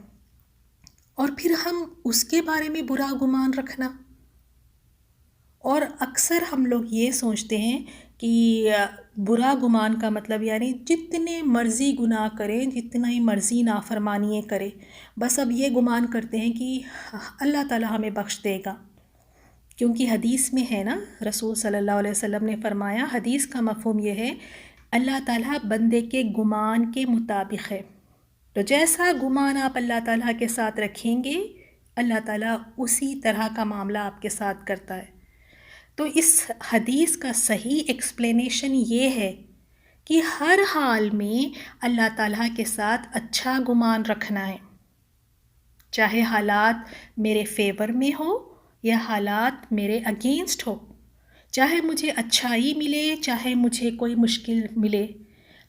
اور پھر ہم اس کے بارے میں برا گمان رکھنا۔ اور اکثر ہم لوگ یہ سوچتے ہیں کہ برا گمان کا مطلب یعنی جتنے مرضی گناہ کریں، جتنا ہی مرضی نافرمانیاں کریں، بس اب یہ گمان کرتے ہیں کہ اللہ تعالیٰ ہمیں بخش دے گا، کیونکہ حدیث میں ہے نا، رسول صلی اللہ علیہ وسلم نے فرمایا، حدیث کا مفہوم یہ ہے، اللہ تعالیٰ بندے کے گمان کے مطابق ہے۔ تو جیسا گمان آپ اللہ تعالیٰ کے ساتھ رکھیں گے، اللہ تعالیٰ اسی طرح کا معاملہ آپ کے ساتھ کرتا ہے۔ تو اس حدیث کا صحیح ایکسپلینیشن یہ ہے کہ ہر حال میں اللہ تعالیٰ کے ساتھ اچھا گمان رکھنا ہے، چاہے حالات میرے فیور میں ہو یا حالات میرے اگینسٹ ہو، چاہے مجھے اچھائی ملے چاہے مجھے کوئی مشکل ملے،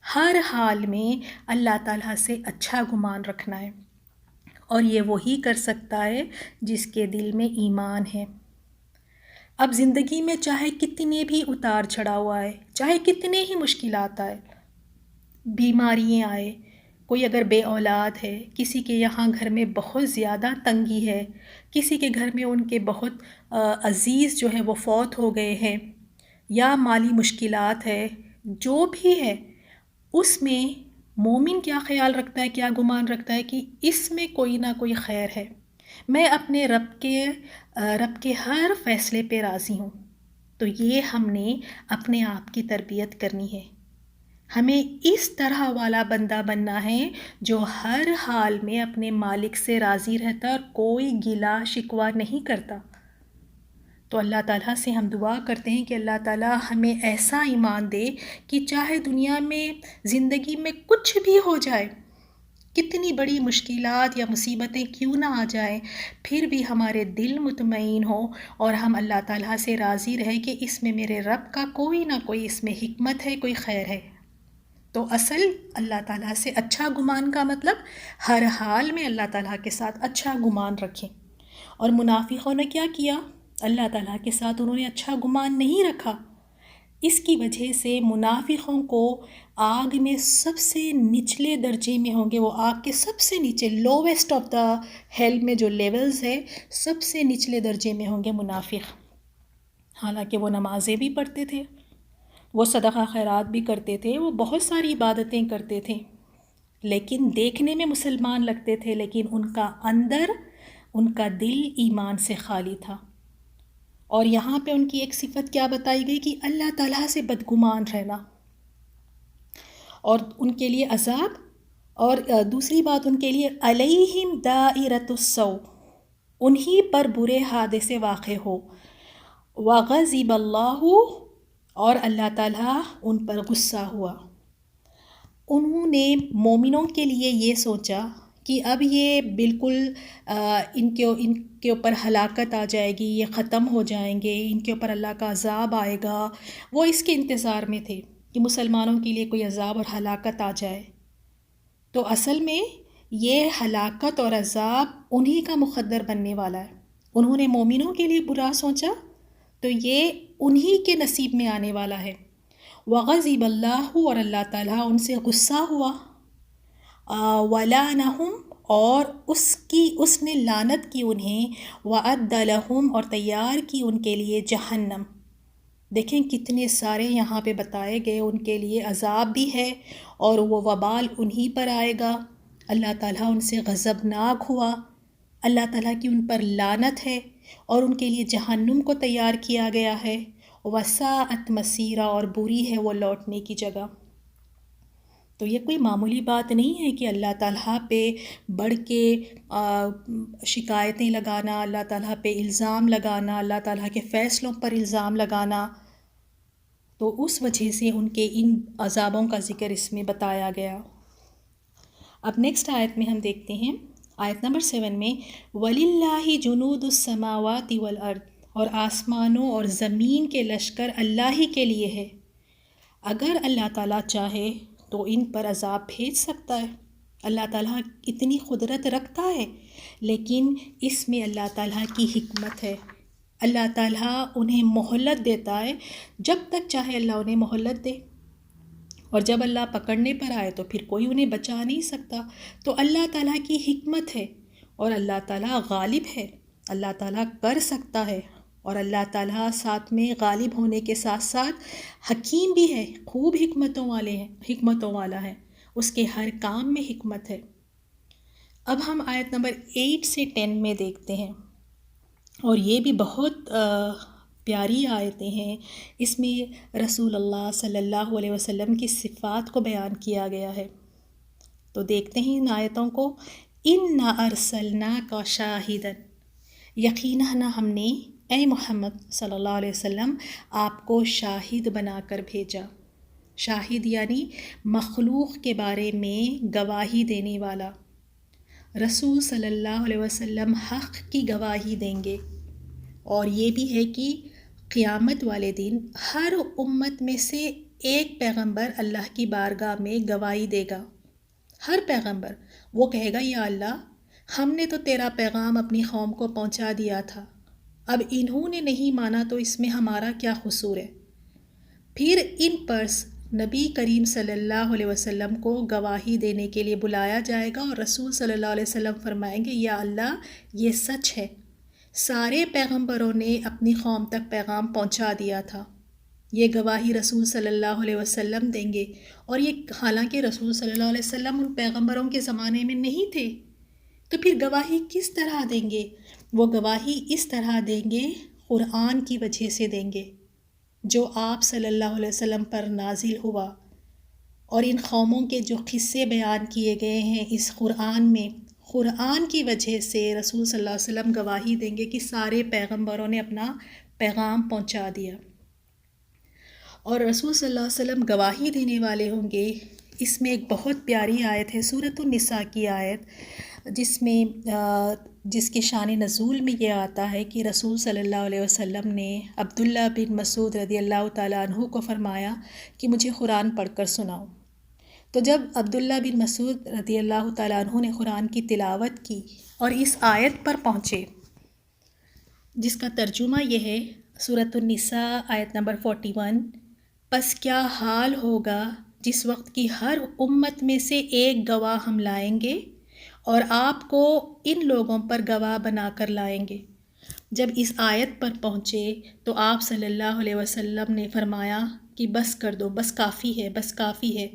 ہر حال میں اللہ تعالیٰ سے اچھا گمان رکھنا ہے۔ اور یہ وہی کر سکتا ہے جس کے دل میں ایمان ہے۔ اب زندگی میں چاہے کتنے بھی اتار چڑھاؤ آئے، چاہے کتنے ہی مشکلات آئے، بیماریاں آئے، کوئی اگر بے اولاد ہے، کسی کے یہاں گھر میں بہت زیادہ تنگی ہے، کسی کے گھر میں ان کے بہت عزیز جو ہے وہ فوت ہو گئے ہیں، یا مالی مشکلات ہے، جو بھی ہے، اس میں مومن کیا خیال رکھتا ہے، کیا گمان رکھتا ہے کہ اس میں کوئی نہ کوئی خیر ہے، میں اپنے رب کے ہر فیصلے پہ راضی ہوں۔ تو یہ ہم نے اپنے آپ کی تربیت کرنی ہے، ہمیں اس طرح والا بندہ بننا ہے جو ہر حال میں اپنے مالک سے راضی رہتا اور کوئی گلہ شکوہ نہیں کرتا۔ تو اللہ تعالیٰ سے ہم دعا کرتے ہیں کہ اللہ تعالیٰ ہمیں ایسا ایمان دے کہ چاہے دنیا میں زندگی میں کچھ بھی ہو جائے، کتنی بڑی مشکلات یا مصیبتیں کیوں نہ آ جائیں، پھر بھی ہمارے دل مطمئن ہو اور ہم اللہ تعالیٰ سے راضی رہے کہ اس میں میرے رب کا کوئی نہ کوئی اس میں حکمت ہے، کوئی خیر ہے۔ تو اصل اللہ تعالیٰ سے اچھا گمان کا مطلب ہر حال میں اللہ تعالیٰ کے ساتھ اچھا گمان رکھیں۔ اور منافقوں نے کیا کیا؟ اللہ تعالیٰ کے ساتھ انہوں نے اچھا گمان نہیں رکھا۔ اس کی وجہ سے منافقوں کو آگ میں سب سے نچلے درجے میں ہوں گے، وہ آگ کے سب سے نیچے، لوویسٹ آف دا ہیل میں جو لیولز ہے، سب سے نچلے درجے میں ہوں گے منافق۔ حالانکہ وہ نمازیں بھی پڑھتے تھے، وہ صدقہ خیرات بھی کرتے تھے، وہ بہت ساری عبادتیں کرتے تھے، لیکن دیکھنے میں مسلمان لگتے تھے، لیکن ان کا اندر، ان کا دل ایمان سے خالی تھا۔ اور یہاں پہ ان کی ایک صفت کیا بتائی گئی کہ اللہ تعالیٰ سے بدگمان رہنا، اور ان کے لیے عذاب، اور دوسری بات ان کے لیے علیہم دائرۃ السوء، انہی پر برے حادثے واقع ہو، وغضب اللہ، اور اللہ تعالیٰ ان پر غصہ ہوا۔ انہوں نے مومنوں کے لیے یہ سوچا کہ اب یہ بالکل ان کے اوپر ہلاکت آ جائے گی، یہ ختم ہو جائیں گے، ان کے اوپر اللہ کا عذاب آئے گا، وہ اس کے انتظار میں تھے کہ مسلمانوں کے لیے کوئی عذاب اور ہلاکت آ جائے۔ تو اصل میں یہ ہلاکت اور عذاب انہی کا مقدر بننے والا ہے۔ انہوں نے مومنوں کے لیے برا سوچا تو یہ انہی کے نصیب میں آنے والا ہے۔ وغضب اللہ، اور اللہ تعالیٰ ان سے غصہ ہوا، ولعنہم، اور اس نے لعنت کی انہیں، وعد لہم، اور تیار کی ان کے لیے جہنم۔ دیکھیں کتنے سارے یہاں پہ بتائے گئے، ان کے لیے عذاب بھی ہے اور وہ وبال انہی پر آئے گا۔ اللہ تعالیٰ ان سے غضبناک ہوا، اللہ تعالیٰ کی ان پر لعنت ہے اور ان کے لیے جہنم کو تیار کیا گیا ہے۔ وساءت مصیرا، اور بری ہے وہ لوٹنے کی جگہ۔ تو یہ کوئی معمولی بات نہیں ہے کہ اللہ تعالیٰ پہ بڑھ کے شکایتیں لگانا، اللہ تعالیٰ پہ الزام لگانا، اللہ تعالیٰ کے فیصلوں پر الزام لگانا۔ تو اس وجہ سے ان کے ان عذابوں کا ذکر اس میں بتایا گیا۔ اب نیکسٹ آیت میں ہم دیکھتے ہیں، آیت نمبر 7 میں، وَلِلَّهِ جُنُودُ السَّمَاوَاتِ وَالْأَرْضِ، اور آسمانوں اور زمین کے لشکر اللہ ہی کے لیے ہے۔ اگر اللہ تعالیٰ چاہے تو ان پر عذاب بھیج سکتا ہے، اللہ تعالیٰ اتنی قدرت رکھتا ہے، لیکن اس میں اللہ تعالیٰ کی حکمت ہے۔ اللہ تعالیٰ انہیں مہلت دیتا ہے، جب تک چاہے اللہ انہیں مہلت دے، اور جب اللہ پکڑنے پر آئے تو پھر کوئی انہیں بچا نہیں سکتا۔ تو اللہ تعالیٰ کی حکمت ہے، اور اللہ تعالیٰ غالب ہے، اللہ تعالیٰ کر سکتا ہے، اور اللہ تعالیٰ ساتھ میں غالب ہونے کے ساتھ ساتھ حکیم بھی ہے، خوب حکمتوں والا ہے، اس کے ہر کام میں حکمت ہے۔ اب ہم آیت نمبر 8 سے 10 میں دیکھتے ہیں، اور یہ بھی بہت پیاری آیتیں ہیں۔ اس میں رسول اللہ صلی اللہ علیہ وسلم کی صفات کو بیان کیا گیا ہے۔ تو دیکھتے ہیں ان آیتوں کو۔ اِنَّا أَرْسَلْنَاكَ شَاهِدًا، یقیناً ہم نے اے محمد صلی اللہ علیہ وسلم آپ کو شاہد بنا کر بھیجا۔ شاہد یعنی مخلوق کے بارے میں گواہی دینے والا۔ رسول صلی اللہ علیہ وسلم حق کی گواہی دیں گے، اور یہ بھی ہے کہ قیامت والے دن ہر امت میں سے ایک پیغمبر اللہ کی بارگاہ میں گواہی دے گا۔ ہر پیغمبر وہ کہے گا، یا اللہ، ہم نے تو تیرا پیغام اپنی قوم کو پہنچا دیا تھا، اب انہوں نے نہیں مانا تو اس میں ہمارا کیا قصور ہے؟ پھر ان پر نبی کریم صلی اللہ علیہ وسلم کو گواہی دینے کے لیے بلایا جائے گا، اور رسول صلی اللہ علیہ وسلم فرمائیں گے، یا اللہ، یہ سچ ہے، سارے پیغمبروں نے اپنی قوم تک پیغام پہنچا دیا تھا۔ یہ گواہی رسول صلی اللہ علیہ وسلم دیں گے، اور یہ حالانکہ رسول صلی اللہ علیہ وسلم ان پیغمبروں کے زمانے میں نہیں تھے، تو پھر گواہی کس طرح دیں گے؟ وہ گواہی اس طرح دیں گے، قرآن کی وجہ سے دیں گے، جو آپ صلی اللہ علیہ وسلم پر نازل ہوا، اور ان قوموں کے جو قصے بیان کیے گئے ہیں اس قرآن میں، قرآن کی وجہ سے رسول صلی اللہ علیہ وسلم گواہی دیں گے کہ سارے پیغمبروں نے اپنا پیغام پہنچا دیا، اور رسول صلی اللہ علیہ وسلم گواہی دینے والے ہوں گے۔ اس میں ایک بہت پیاری آیت ہے، سورۃ النساء کی آیت، جس کے شان نزول میں یہ آتا ہے کہ رسول صلی اللہ علیہ وسلم نے عبداللہ بن مسعود رضی اللہ تعالیٰ عنہ کو فرمایا کہ مجھے قرآن پڑھ کر سناؤ۔ تو جب عبداللہ بن مسعود رضی اللہ تعالیٰ عنہ نے قرآن کی تلاوت کی اور اس آیت پر پہنچے، جس کا ترجمہ یہ ہے، سورۃ النساء آیت نمبر 41، پس کیا حال ہوگا جس وقت کی ہر امت میں سے ایک گواہ ہم لائیں گے، اور آپ کو ان لوگوں پر گواہ بنا کر لائیں گے۔ جب اس آیت پر پہنچے تو آپ صلی اللہ علیہ وسلم نے فرمایا کہ بس کر دو، بس کافی ہے، بس کافی ہے۔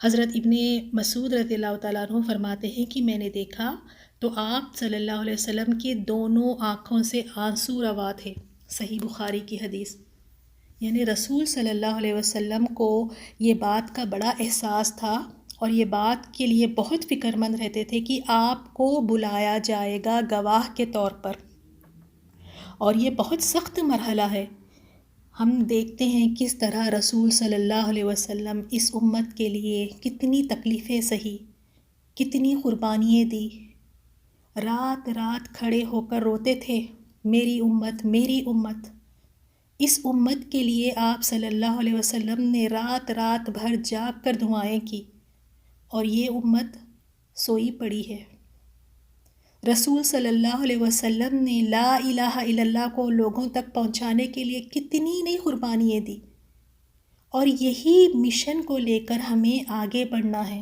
حضرت ابن مسعود رضی اللہ تعالیٰ عنہ فرماتے ہیں کہ میں نے دیکھا تو آپ صلی اللہ علیہ وسلم کی دونوں آنکھوں سے آنسو روا تھے، صحیح بخاری کی حدیث۔ یعنی رسول صلی اللہ علیہ وسلم کو یہ بات کا بڑا احساس تھا، اور یہ بات کے لیے بہت فکر مند رہتے تھے کہ آپ کو بلایا جائے گا گواہ کے طور پر، اور یہ بہت سخت مرحلہ ہے۔ ہم دیکھتے ہیں کس طرح رسول صلی اللہ علیہ وسلم اس امت کے لیے کتنی تکلیفیں سہی، کتنی قربانیاں دی، رات رات کھڑے ہو کر روتے تھے، میری امت میری امت۔ اس امت کے لیے آپ صلی اللہ علیہ وسلم نے رات رات بھر جاگ کر دعائیں کی، اور یہ امت سوئی پڑی ہے۔ رسول صلی اللہ علیہ وسلم نے لا الہ الا اللہ کو لوگوں تک پہنچانے کے لیے کتنی نئی قربانیاں دی، اور یہی مشن کو لے کر ہمیں آگے بڑھنا ہے۔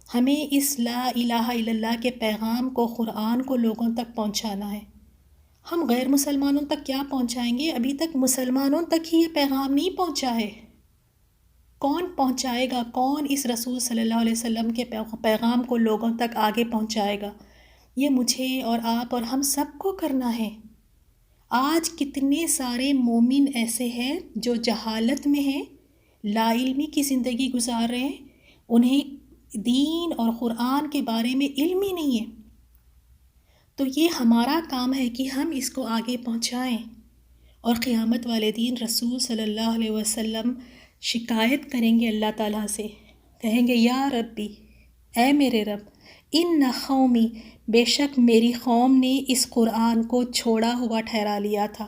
ہمیں اس لا الہ الا اللہ کے پیغام کو، قرآن کو لوگوں تک پہنچانا ہے۔ ہم غیر مسلمانوں تک کیا پہنچائیں گے؟ ابھی تک مسلمانوں تک ہی یہ پیغام نہیں پہنچا ہے۔ کون پہنچائے گا؟ کون اس رسول صلی اللہ علیہ وسلم کے پیغام کو لوگوں تک آگے پہنچائے گا؟ یہ مجھے اور آپ اور ہم سب کو کرنا ہے۔ آج کتنے سارے مومن ایسے ہیں جو جہالت میں ہیں، لا علمی کی زندگی گزار رہے ہیں، انہیں دین اور قرآن کے بارے میں علم ہی نہیں ہے۔ تو یہ ہمارا کام ہے کہ ہم اس کو آگے پہنچائیں، اور قیامت والے دن رسول صلی اللہ علیہ وسلم شکایت کریں گے اللہ تعالیٰ سے، کہیں گے یا ربی، اے میرے رب، ان قومی، بے شک میری قوم نے اس قرآن کو چھوڑا ہوا ٹھہرا لیا تھا۔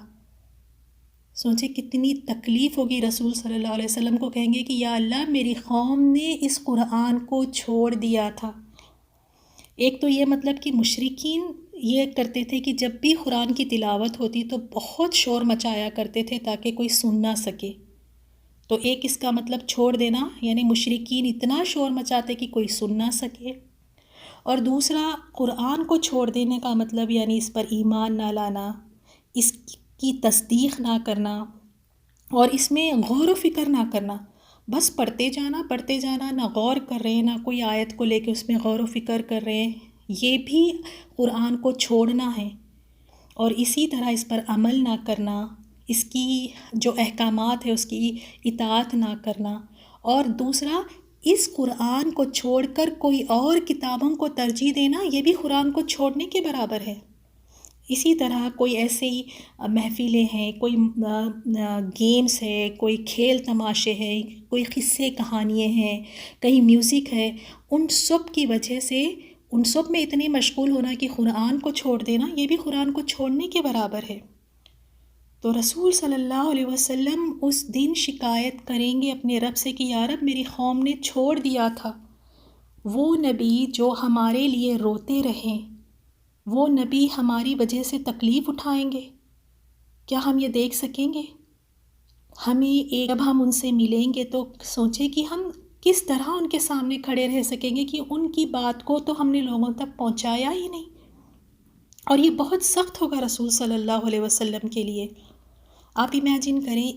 سوچے کتنی تکلیف ہوگی، رسول صلی اللہ علیہ وسلم کو کہیں گے کہ یا اللہ میری قوم نے اس قرآن کو چھوڑ دیا تھا۔ ایک تو یہ مطلب کہ مشرکین یہ کرتے تھے کہ جب بھی قرآن کی تلاوت ہوتی تو بہت شور مچایا کرتے تھے تاکہ کوئی سن نہ سکے۔ تو ایک اس کا مطلب چھوڑ دینا، یعنی مشرکین اتنا شور مچاتے کہ کوئی سن نہ سکے، اور دوسرا قرآن کو چھوڑ دینے کا مطلب یعنی اس پر ایمان نہ لانا، اس کی تصدیق نہ کرنا، اور اس میں غور و فکر نہ کرنا، بس پڑھتے جانا، نہ غور کر رہے ہیں، نہ کوئی آیت کو لے کے اس میں غور و فکر کر رہے ہیں۔ یہ بھی قرآن کو چھوڑنا ہے، اور اسی طرح اس پر عمل نہ کرنا، اس کی جو احکامات ہے اس کی اطاعت نہ کرنا، اور دوسرا اس قرآن کو چھوڑ کر کوئی اور کتابوں کو ترجیح دینا، یہ بھی قرآن کو چھوڑنے کے برابر ہے۔ اسی طرح کوئی ایسے ہی محفلیں ہیں، کوئی گیمز ہے، کوئی کھیل تماشے ہیں، کوئی قصے کہانیاں ہیں، کہیں میوزک ہے، ان سب کی وجہ سے ان سب میں اتنے مشغول ہونا کہ قرآن کو چھوڑ دینا، یہ بھی قرآن کو چھوڑنے کے برابر ہے۔ تو رسول صلی اللہ علیہ وسلم اس دن شکایت کریں گے اپنے رب سے کہ یا رب میری قوم نے چھوڑ دیا تھا۔ وہ نبی جو ہمارے لیے روتے رہیں، وہ نبی ہماری وجہ سے تکلیف اٹھائیں گے، کیا ہم یہ دیکھ سکیں گے؟ جب ہم ان سے ملیں گے تو سوچیں کہ ہم کس طرح ان کے سامنے کھڑے رہ سکیں گے کہ ان کی بات کو تو ہم نے لوگوں تک پہنچایا ہی نہیں، اور یہ بہت سخت ہوگا رسول صلی اللہ علیہ وسلم کے لیے۔ آپ امیجن کریں،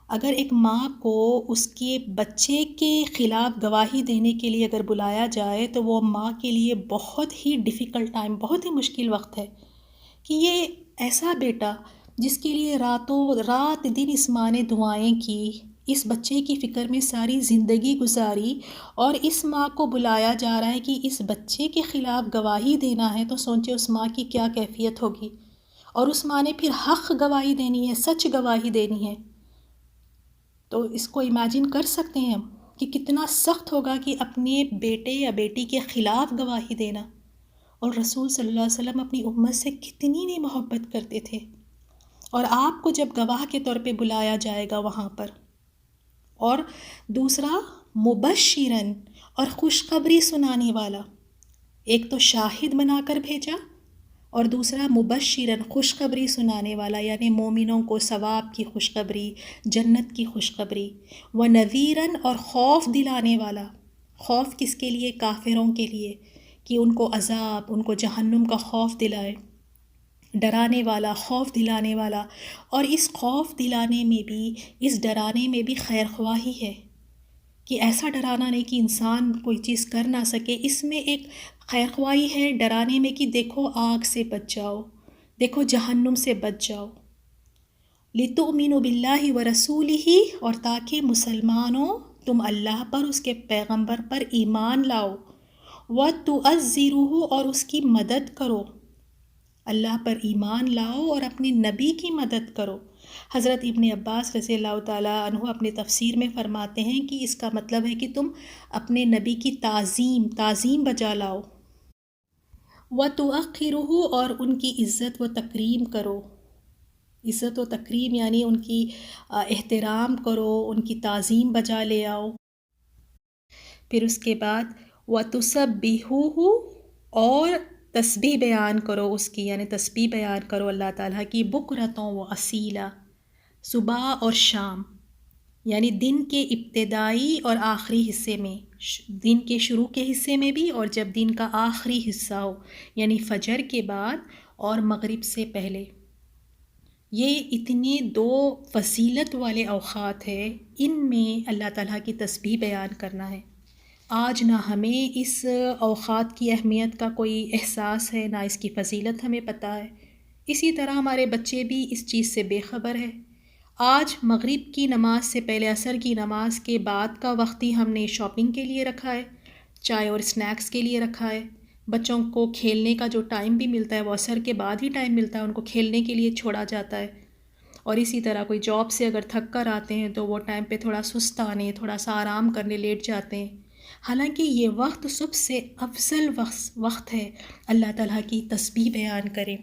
اگر ایک ماں کو اس کے بچے کے خلاف گواہی دینے کے لیے اگر بلایا جائے تو وہ ماں کے لیے بہت ہی ڈیفیکلٹ ٹائم، بہت ہی مشکل وقت ہے کہ یہ ایسا بیٹا جس کے لیے راتوں رات دن اس ماں نے دعائیں کی، اس بچے کی فکر میں ساری زندگی گزاری، اور اس ماں کو بلایا جا رہا ہے کہ اس بچے کے خلاف گواہی دینا ہے، تو سوچے اس ماں کی کیا کیفیت ہوگی، اور اس ماں نے پھر حق گواہی دینی ہے، سچ گواہی دینی ہے۔ تو اس کو امیجن کر سکتے ہیں ہم کہ کتنا سخت ہوگا کہ اپنے بیٹے یا بیٹی کے خلاف گواہی دینا، اور رسول صلی اللہ علیہ وسلم اپنی امت سے کتنی نہیں محبت کرتے تھے، اور آپ کو جب گواہ کے طور پہ بلایا جائے گا وہاں پر، اور دوسرا مبشرن، اور خوشخبری سنانے والا، ایک تو شاہد بنا کر بھیجا، اور دوسرا مبشرن، خوشخبری سنانے والا، یعنی مومنوں کو ثواب کی خوشخبری، جنت کی خوشخبری، ونذیرن، اور خوف دلانے والا۔ خوف کس کے لیے؟ کافروں کے لیے، کہ ان کو عذاب، ان کو جہنم کا خوف دلائے، ڈرانے والا، خوف دلانے والا۔ اور اس خوف دلانے میں بھی، اس ڈرانے میں بھی خیر خواہی ہے، کہ ایسا ڈرانا نہیں کہ انسان کوئی چیز کر نہ سکے، اس میں ایک خیر خواہی ہے ڈرانے میں کہ دیکھو آگ سے بچ جاؤ، دیکھو جہنم سے بچ جاؤ، لِتُؤْمِنُوا بِاللَّهِ وَرَسُولِهِ، اور تاکہ مسلمانوں تم اللہ پر، اس کے پیغمبر پر ایمان لاؤ، وَتُعَزِّرُوهُ، اور اس کی مدد کرو، اللہ پر ایمان لاؤ اور اپنے نبی کی مدد کرو، حضرت ابن عباس رضی اللہ تعالیٰ عنہ اپنے تفسیر میں فرماتے ہیں کہ اس کا مطلب ہے کہ تم اپنے نبی کی تعظیم بجا لاؤ، وَتُؤَخِّرُهُ، اور ان کی عزت و تکریم کرو. عزت و تکریم یعنی ان کی احترام کرو، ان کی تعظیم بجا لے آؤ. پھر اس کے بعد وَتُسَبِّحُوهُ، اور تسبیح بیان کرو اس کی، یعنی تسبیح بیان کرو اللہ تعالیٰ کی، بکرتوں و اصیلا، صبح اور شام، یعنی دن کے ابتدائی اور آخری حصے میں، دن کے شروع کے حصے میں بھی اور جب دن کا آخری حصہ ہو، یعنی فجر کے بعد اور مغرب سے پہلے. یہ اتنے دو فضیلت والے اوقات ہیں، ان میں اللہ تعالیٰ کی تسبیح بیان کرنا ہے. آج نہ ہمیں اس اوقات کی اہمیت کا کوئی احساس ہے، نہ اس کی فضیلت ہمیں پتہ ہے. اسی طرح ہمارے بچے بھی اس چیز سے بے خبر ہے. آج مغرب کی نماز سے پہلے عصر کی نماز کے بعد کا وقت ہی ہم نے شاپنگ کے لیے رکھا ہے، چائے اور اسنیکس کے لیے رکھا ہے. بچوں کو کھیلنے کا جو ٹائم بھی ملتا ہے وہ عصر کے بعد ہی ٹائم ملتا ہے، ان کو کھیلنے کے لیے چھوڑا جاتا ہے. اور اسی طرح کوئی جاب سے اگر تھک کر آتے ہیں تو وہ ٹائم پہ تھوڑا سستانے، تھوڑا سا آرام کرنے لیٹ جاتے ہیں. حالانکہ یہ وقت سب سے افضل وقت ہے اللہ تعالیٰ کی تسبیح بیان کریں.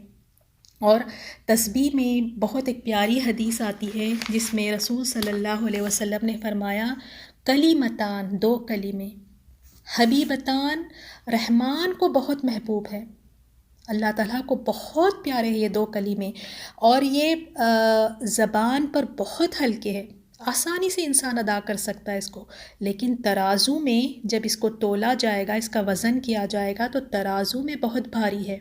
اور تسبیح میں بہت ایک پیاری حدیث آتی ہے جس میں رسول صلی اللہ علیہ وسلم نے فرمایا، کلیمتان، دو کلمے، حبیبتان، رحمان کو بہت محبوب ہے، اللہ تعالیٰ کو بہت پیارے ہیں یہ دو کلمے، اور یہ زبان پر بہت ہلکے ہیں، آسانی سے انسان ادا کر سکتا ہے اس کو، لیکن ترازو میں جب اس کو تولا جائے گا، اس کا وزن کیا جائے گا تو ترازو میں بہت بھاری ہے.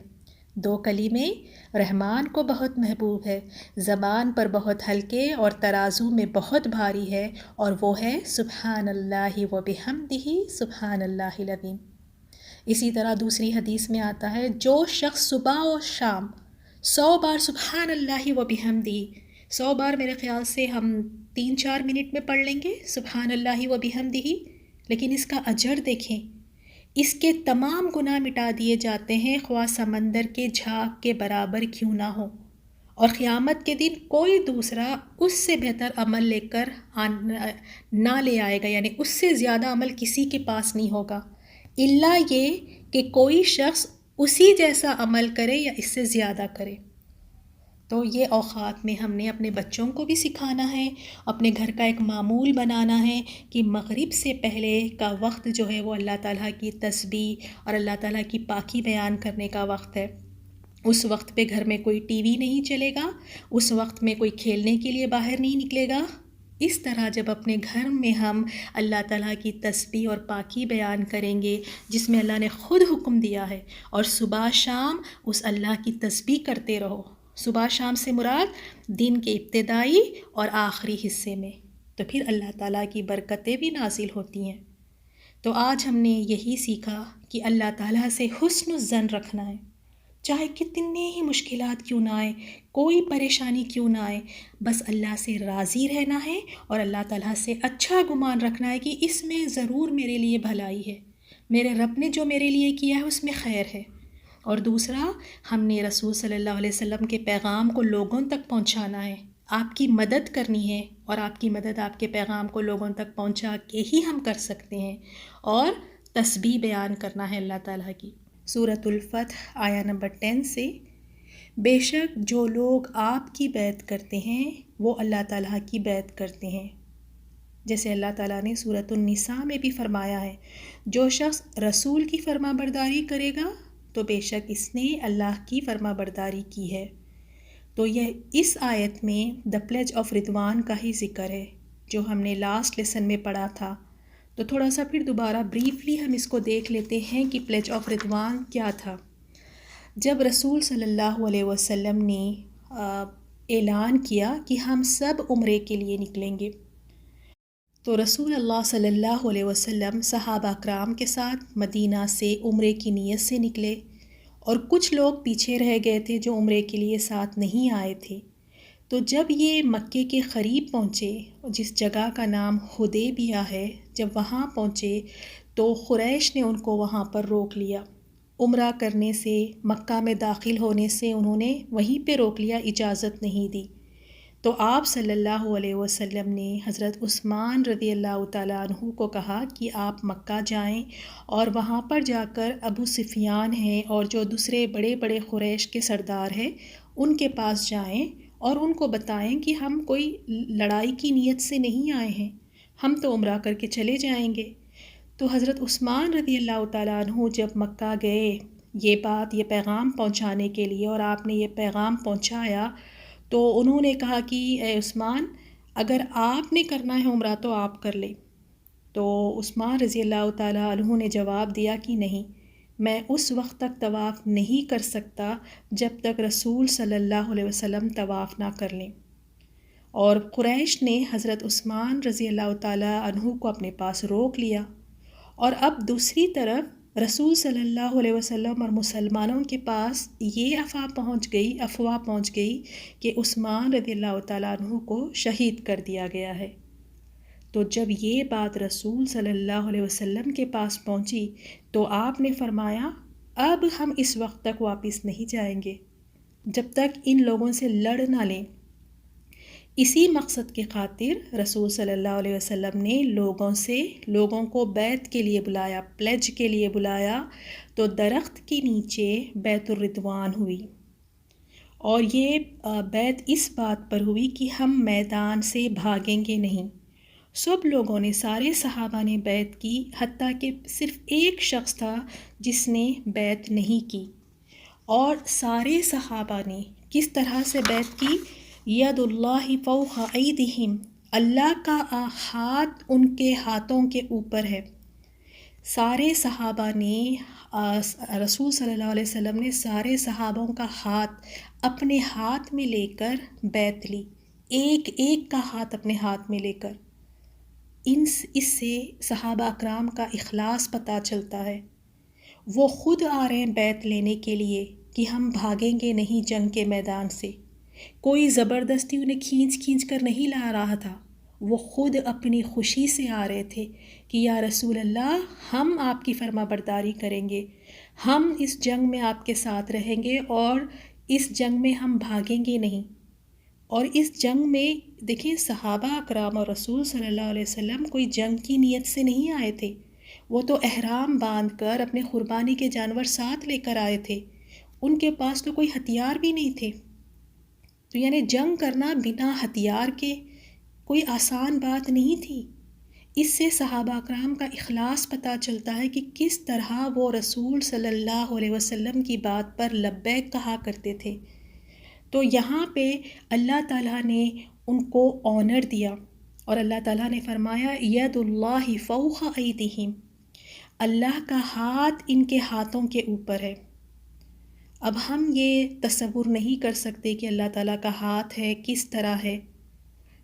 دو کلمے رحمان کو بہت محبوب ہے، زبان پر بہت ہلکے اور ترازو میں بہت بھاری ہے، اور وہ ہے سبحان اللہ و بحمدہ سبحان اللہ العظیم. اسی طرح دوسری حدیث میں آتا ہے، جو شخص صبح اور شام 100 بار سبحان اللہ و بحمدہ، 100 بار میرے خیال سے ہم 3-4 منٹ میں پڑھ لیں گے سبحان اللہ و بحمدہ، لیکن اس کا اجر دیکھیں، اس کے تمام گناہ مٹا دیے جاتے ہیں، خواہ سمندر کے جھاگ کے برابر کیوں نہ ہو. اور قیامت کے دن کوئی دوسرا اس سے بہتر عمل لے کر نہ لے آئے گا، یعنی اس سے زیادہ عمل کسی کے پاس نہیں ہوگا، الا یہ کہ کوئی شخص اسی جیسا عمل کرے یا اس سے زیادہ کرے. تو یہ اوقات میں ہم نے اپنے بچوں کو بھی سکھانا ہے، اپنے گھر کا ایک معمول بنانا ہے کہ مغرب سے پہلے کا وقت جو ہے وہ اللہ تعالیٰ کی تسبیح اور اللہ تعالیٰ کی پاکی بیان کرنے کا وقت ہے. اس وقت پہ گھر میں کوئی ٹی وی نہیں چلے گا، اس وقت میں کوئی کھیلنے کے لیے باہر نہیں نکلے گا. اس طرح جب اپنے گھر میں ہم اللہ تعالیٰ کی تسبیح اور پاکی بیان کریں گے جس میں اللہ نے خود حکم دیا ہے، اور صبح شام اس اللہ کی تسبیح کرتے رہو. صبح شام سے مراد دن کے ابتدائی اور آخری حصے میں، تو پھر اللہ تعالیٰ کی برکتیں بھی نازل ہوتی ہیں. تو آج ہم نے یہی سیکھا کہ اللہ تعالیٰ سے حسن الظن رکھنا ہے، چاہے کتنے ہی مشکلات کیوں نہ آئے، کوئی پریشانی کیوں نہ آئے، بس اللہ سے راضی رہنا ہے اور اللہ تعالیٰ سے اچھا گمان رکھنا ہے کہ اس میں ضرور میرے لیے بھلائی ہے، میرے رب نے جو میرے لیے کیا ہے اس میں خیر ہے. اور دوسرا، ہم نے رسول صلی اللہ علیہ وسلم کے پیغام کو لوگوں تک پہنچانا ہے، آپ کی مدد کرنی ہے، اور آپ کی مدد آپ کے پیغام کو لوگوں تک پہنچا کے ہی ہم کر سکتے ہیں. اور تسبیح بیان کرنا ہے اللہ تعالیٰ کی. سورۃ الفتح آیا نمبر 10 سے، بے شک جو لوگ آپ کی بیعت کرتے ہیں وہ اللہ تعالیٰ کی بیعت کرتے ہیں. جیسے اللہ تعالیٰ نے سورۃ النساء میں بھی فرمایا ہے، جو شخص رسول کی فرما برداری کرے گا تو بے شک اس نے اللہ کی فرما برداری کی ہے. تو یہ اس آیت میں دا پلیج آف رضوان کا ہی ذکر ہے جو ہم نے لاسٹ لیسن میں پڑھا تھا. تو تھوڑا سا پھر دوبارہ بریفلی ہم اس کو دیکھ لیتے ہیں کہ پلیج آف رضوان کیا تھا. جب رسول صلی اللہ علیہ وسلم نے اعلان کیا کہ ہم سب عمرے کے لیے نکلیں گے، تو رسول اللہ صلی اللہ علیہ وسلم صحابہ کرام کے ساتھ مدینہ سے عمرے کی نیت سے نکلے، اور کچھ لوگ پیچھے رہ گئے تھے جو عمرے کے لیے ساتھ نہیں آئے تھے. تو جب یہ مکے کے قریب پہنچے، جس جگہ کا نام حدیبیہ ہے، جب وہاں پہنچے تو قریش نے ان کو وہاں پر روک لیا. عمرہ کرنے سے، مکہ میں داخل ہونے سے انہوں نے وہیں پہ روک لیا، اجازت نہیں دی. تو آپ صلی اللہ علیہ وسلم نے حضرت عثمان رضی اللہ تعالیٰ عنہ کو کہا کہ آپ مکہ جائیں اور وہاں پر جا کر ابو سفیان ہیں اور جو دوسرے بڑے بڑے قریش کے سردار ہیں ان کے پاس جائیں اور ان کو بتائیں کہ ہم کوئی لڑائی کی نیت سے نہیں آئے ہیں، ہم تو عمرہ کر کے چلے جائیں گے۔ تو حضرت عثمان رضی اللہ تعالیٰ عنہ جب مکہ گئے یہ پیغام پہنچانے کے لیے، اور آپ نے یہ پیغام پہنچایا، تو انہوں نے کہا کہ اے عثمان، اگر آپ نے کرنا ہے عمرہ تو آپ کر لیں۔ تو عثمان رضی اللہ تعالیٰ عنہ نے جواب دیا کہ نہیں، میں اس وقت تک طواف نہیں کر سکتا جب تک رسول صلی اللہ علیہ وسلم طواف نہ کر لیں۔ اور قریش نے حضرت عثمان رضی اللہ تعالیٰ عنہ کو اپنے پاس روک لیا، اور اب دوسری طرف رسول صلی اللہ علیہ وسلم اور مسلمانوں کے پاس یہ افواہ پہنچ گئی کہ عثمان رضی اللہ تعالیٰ عنہ کو شہید کر دیا گیا ہے۔ تو جب یہ بات رسول صلی اللہ علیہ وسلم کے پاس پہنچی تو آپ نے فرمایا اب ہم اس وقت تک واپس نہیں جائیں گے جب تک ان لوگوں سے لڑ نہ لیں۔ اسی مقصد کے خاطر رسول صلی اللہ علیہ وسلم نے لوگوں کو بیعت کے لیے بلایا، پلیج کے لیے بلایا، تو درخت کے نیچے بیعت الرضوان ہوئی، اور یہ بیعت اس بات پر ہوئی کہ ہم میدان سے بھاگیں گے نہیں۔ سب لوگوں نے، سارے صحابہ نے بیعت کی، حتیٰ کہ صرف ایک شخص تھا جس نے بیعت نہیں کی۔ اور سارے صحابہ نے کس طرح سے بیعت کی؟ ید اللہ فوق ایدیہم، اللہ کا ہاتھ ان کے ہاتھوں کے اوپر ہے۔ سارے صحابہ نے رسول صلی اللہ علیہ وسلم نے سارے صحابوں کا ہاتھ اپنے ہاتھ میں لے کر بیعت لی، ایک ایک کا ہاتھ اپنے ہاتھ میں لے کر۔ اس سے صحابہ اکرام کا اخلاص پتہ چلتا ہے، وہ خود آ رہے ہیں بیعت لینے کے لیے کہ ہم بھاگیں گے نہیں جنگ کے میدان سے، کوئی زبردستی انہیں کھینچ کر نہیں لا رہا تھا، وہ خود اپنی خوشی سے آ رہے تھے کہ یا رسول اللہ، ہم آپ کی فرما برداری کریں گے، ہم اس جنگ میں آپ کے ساتھ رہیں گے، اور اس جنگ میں ہم بھاگیں گے نہیں۔ اور اس جنگ میں دیکھیں، صحابہ اکرام اور رسول صلی اللہ علیہ وسلم کوئی جنگ کی نیت سے نہیں آئے تھے، وہ تو احرام باندھ کر اپنے قربانی کے جانور ساتھ لے کر آئے تھے، ان کے پاس تو کوئی ہتھیار بھی نہیں تھے۔ تو یعنی جنگ کرنا بنا ہتھیار کے کوئی آسان بات نہیں تھی۔ اس سے صحابہ اکرام کا اخلاص پتہ چلتا ہے کہ کس طرح وہ رسول صلی اللہ علیہ وسلم کی بات پر لبیک کہا کرتے تھے۔ تو یہاں پہ اللہ تعالیٰ نے ان کو آنر دیا، اور اللہ تعالیٰ نے فرمایا ید اللہ فوق ایدیہم، اللہ کا ہاتھ ان کے ہاتھوں کے اوپر ہے۔ اب ہم یہ تصور نہیں کر سکتے کہ اللہ تعالیٰ کا ہاتھ ہے، کس طرح ہے۔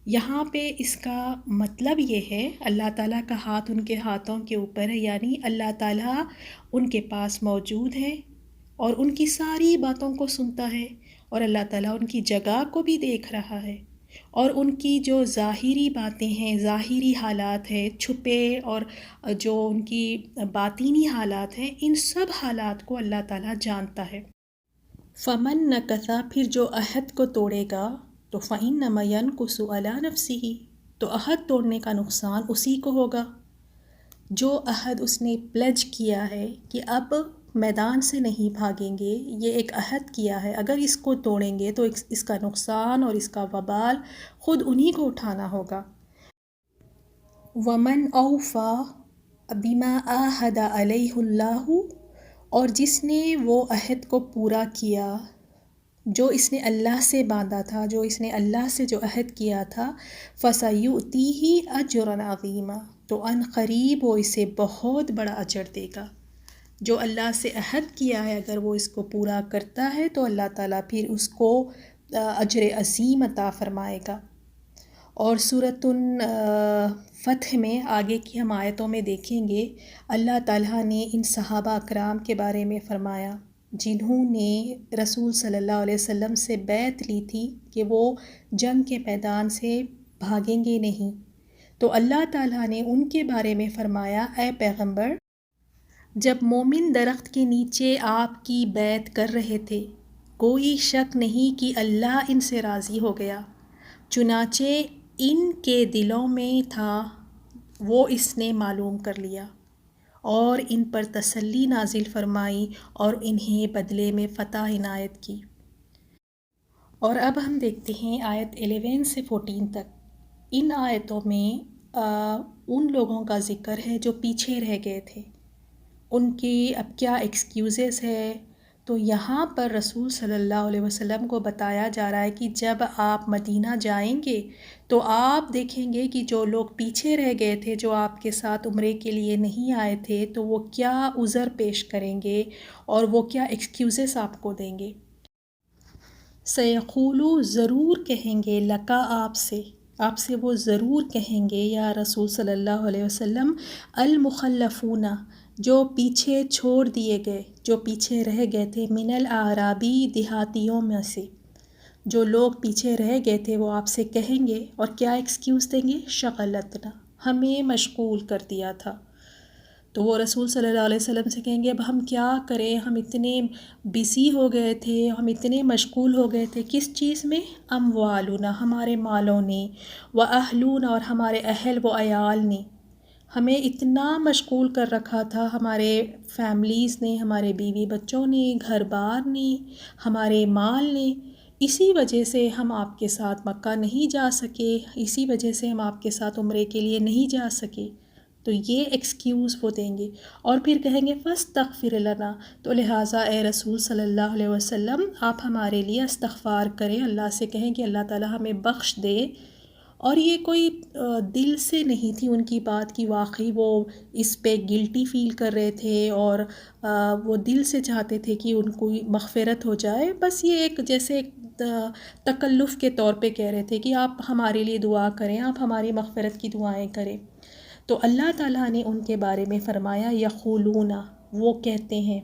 یہاں پہ اس کا مطلب یہ ہے اللہ تعالیٰ کا ہاتھ ان کے ہاتھوں کے اوپر ہے، یعنی اللہ تعالیٰ ان کے پاس موجود ہے اور ان کی ساری باتوں کو سنتا ہے، اور اللہ تعالیٰ ان کی جگہ کو بھی دیکھ رہا ہے، اور ان کی جو ظاہری باتیں ہیں، ظاہری حالات ہیں، چھپے اور جو ان کی باطینی حالات ہیں، ان سب حالات کو اللہ تعالیٰ جانتا ہے۔ فمن نکثا، پھر جو عہد کو توڑے گا، تو فإنما ينكث على نفسه، تو عہد توڑنے کا نقصان اسی کو ہوگا۔ جو عہد اس نے پلیج کیا ہے کہ اب میدان سے نہیں بھاگیں گے، یہ ایک عہد کیا ہے، اگر اس کو توڑیں گے تو اس کا نقصان اور اس کا وبال خود انہی کو اٹھانا ہوگا۔ ومن اوفا بما عاہد علیہ اللہ، اور جس نے وہ عہد کو پورا کیا جو اس نے اللہ سے باندھا تھا، جو اس نے اللہ سے جو عہد کیا تھا، فَسَيُؤْتِيهِ أَجْرًا عَظِيمًا، تو ان قریب وہ اسے بہت بڑا اجر دے گا۔ جو اللہ سے عہد کیا ہے اگر وہ اس کو پورا کرتا ہے تو اللہ تعالیٰ پھر اس کو اجر عظیم عطا فرمائے گا۔ اور سورۃ فتح میں آگے کی ہم آیتوں میں دیکھیں گے اللہ تعالیٰ نے ان صحابہ اکرام کے بارے میں فرمایا جنہوں نے رسول صلی اللہ علیہ وسلم سے بیعت لی تھی کہ وہ جنگ کے میدان سے بھاگیں گے نہیں، تو اللہ تعالیٰ نے ان کے بارے میں فرمایا اے پیغمبر، جب مومن درخت کے نیچے آپ کی بیعت کر رہے تھے کوئی شک نہیں کہ اللہ ان سے راضی ہو گیا، چنانچہ ان کے دلوں میں تھا وہ اس نے معلوم کر لیا اور ان پر تسلی نازل فرمائی اور انہیں بدلے میں فتح عنایت کی۔ اور اب ہم دیکھتے ہیں آیت 11 سے 14 تک۔ ان آیتوں میں ان لوگوں کا ذکر ہے جو پیچھے رہ گئے تھے، ان کی اب کیا ایکسکیوزز ہے۔ تو یہاں پر رسول صلی اللہ علیہ وسلم کو بتایا جا رہا ہے کہ جب آپ مدینہ جائیں گے تو آپ دیکھیں گے کہ جو لوگ پیچھے رہ گئے تھے، جو آپ کے ساتھ عمرے کے لیے نہیں آئے تھے، تو وہ کیا عذر پیش کریں گے اور وہ کیا ایکسکیوزز آپ کو دیں گے۔ سیقولو ضرور کہیں گے، لکا آپ سے وہ ضرور کہیں گے یا رسول صلی اللہ علیہ وسلم، المخلفون جو پیچھے چھوڑ دیے گئے، جو پیچھے رہ گئے تھے، من الاعرابی دیہاتیوں میں سے جو لوگ پیچھے رہ گئے تھے، وہ آپ سے کہیں گے اور کیا ایکسکیوز دیں گے، شغلتنا ہمیں مشغول کر دیا تھا۔ تو وہ رسول صلی اللہ علیہ وسلم سے کہیں گے اب ہم کیا کریں، ہم اتنے بزی ہو گئے تھے، ہم اتنے مشغول ہو گئے تھے کس چیز میں، اموالنا ہمارے مالوں نے، و اہلونا اور ہمارے اہل و عیال نے، ہمیں اتنا مشغول کر رکھا تھا ہمارے فیملیز نے، ہمارے بیوی بچوں نے، گھر بار نے، ہمارے مال نے، اسی وجہ سے ہم آپ کے ساتھ مکہ نہیں جا سکے، اسی وجہ سے ہم آپ کے ساتھ عمرے کے لیے نہیں جا سکے۔ تو یہ ایکسکیوز وہ دیں گے اور پھر کہیں گے فاستغفر لنا، تو لہٰذا اے رسول صلی اللہ علیہ وسلم آپ ہمارے لیے استغفار کریں، اللہ سے کہیں کہ اللہ تعالی ہمیں بخش دے۔ اور یہ کوئی دل سے نہیں تھی ان کی بات کی، واقعی وہ اس پہ گلٹی فیل کر رہے تھے اور وہ دل سے چاہتے تھے کہ ان کو مغفرت ہو جائے، بس یہ ایک جیسے تکلف کے طور پہ کہہ رہے تھے کہ آپ ہمارے لیے دعا کریں، آپ ہماری مغفرت کی دعائیں کریں۔ تو اللہ تعالیٰ نے ان کے بارے میں فرمایا یقولون وہ کہتے ہیں،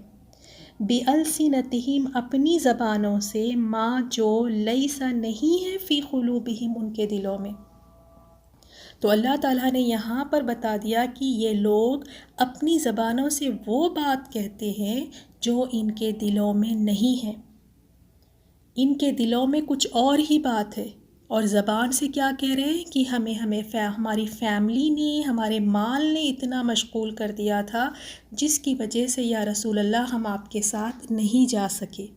بِأَلْسِنَتِهِمْ اپنی زبانوں سے، ما جو لیس نہیں ہے فی قلوبہم ان کے دلوں میں۔ تو اللہ تعالیٰ نے یہاں پر بتا دیا کہ یہ لوگ اپنی زبانوں سے وہ بات کہتے ہیں جو ان کے دلوں میں نہیں ہے، ان کے دلوں میں کچھ اور ہی بات ہے، اور زبان سے کیا کہہ رہے ہیں کہ ہماری فیملی نے، ہمارے مال نے اتنا مشغول کر دیا تھا جس کی وجہ سے یا رسول اللہ ہم آپ کے ساتھ نہیں جا سکے۔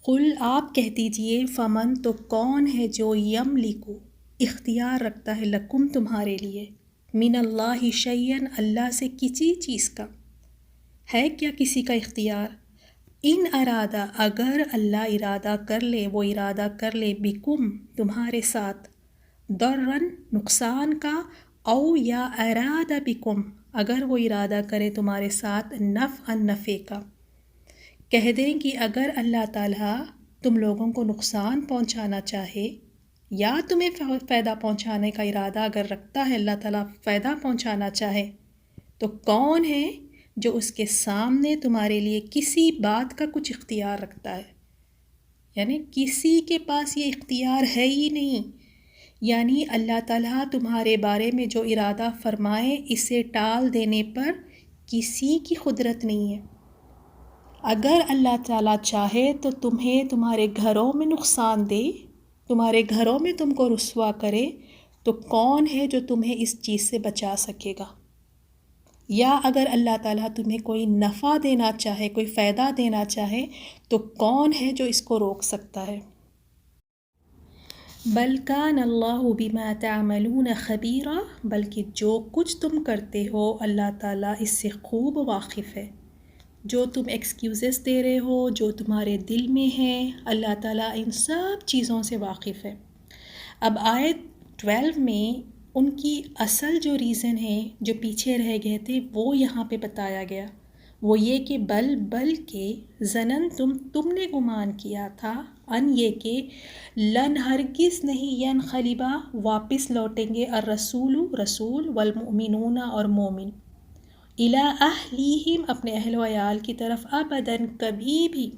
قل آپ کہہ دیجئے، فمن تو کون ہے جو یملکو اختیار رکھتا ہے، لکم تمہارے لیے، من اللہ شیئن اللہ سے کسی چیز کا، ہے کیا کسی کا اختیار، ان ارادہ اگر اللہ ارادہ کر لے، وہ ارادہ کر لے، بکم تمہارے ساتھ، ضررن نقصان کا، او یا ارادہ بکم اگر وہ ارادہ کرے تمہارے ساتھ، نفعا نفع کا، کہہ دیں کہ اگر اللہ تعالیٰ تم لوگوں کو نقصان پہنچانا چاہے یا تمہیں فائدہ پہنچانے کا ارادہ اگر رکھتا ہے، اللہ تعالیٰ فائدہ پہنچانا چاہے، تو کون ہے جو اس کے سامنے تمہارے لیے کسی بات کا کچھ اختیار رکھتا ہے، یعنی کسی کے پاس یہ اختیار ہے ہی نہیں، یعنی اللہ تعالیٰ تمہارے بارے میں جو ارادہ فرمائے اسے ٹال دینے پر کسی کی قدرت نہیں ہے۔ اگر اللہ تعالیٰ چاہے تو تمہیں تمہارے گھروں میں نقصان دے، تمہارے گھروں میں تم کو رسوا کرے، تو کون ہے جو تمہیں اس چیز سے بچا سکے گا، یا اگر اللہ تعالیٰ تمہیں کوئی نفع دینا چاہے، کوئی فائدہ دینا چاہے، تو کون ہے جو اس کو روک سکتا ہے۔ بل کان اللہ بما تعملون خبیرا، بلکہ جو کچھ تم کرتے ہو اللہ تعالیٰ اس سے خوب واقف ہے، جو تم ایکسکیوزز دے رہے ہو، جو تمہارے دل میں ہے، اللہ تعالیٰ ان سب چیزوں سے واقف ہے۔ اب آیت 12 میں ان کی اصل جو ریزن ہے جو پیچھے رہ گئے تھے وہ یہاں پہ بتایا گیا، وہ یہ کہ بلکہ زنن تم نے گمان کیا تھا، ان یہ کہ لن ہرگز نہیں، ینقلبا واپس لوٹیں گے، رسول والمؤمنون اور مومن، الی اہلیہم اپنے اہل و عیال کی طرف، ابداً کبھی بھی،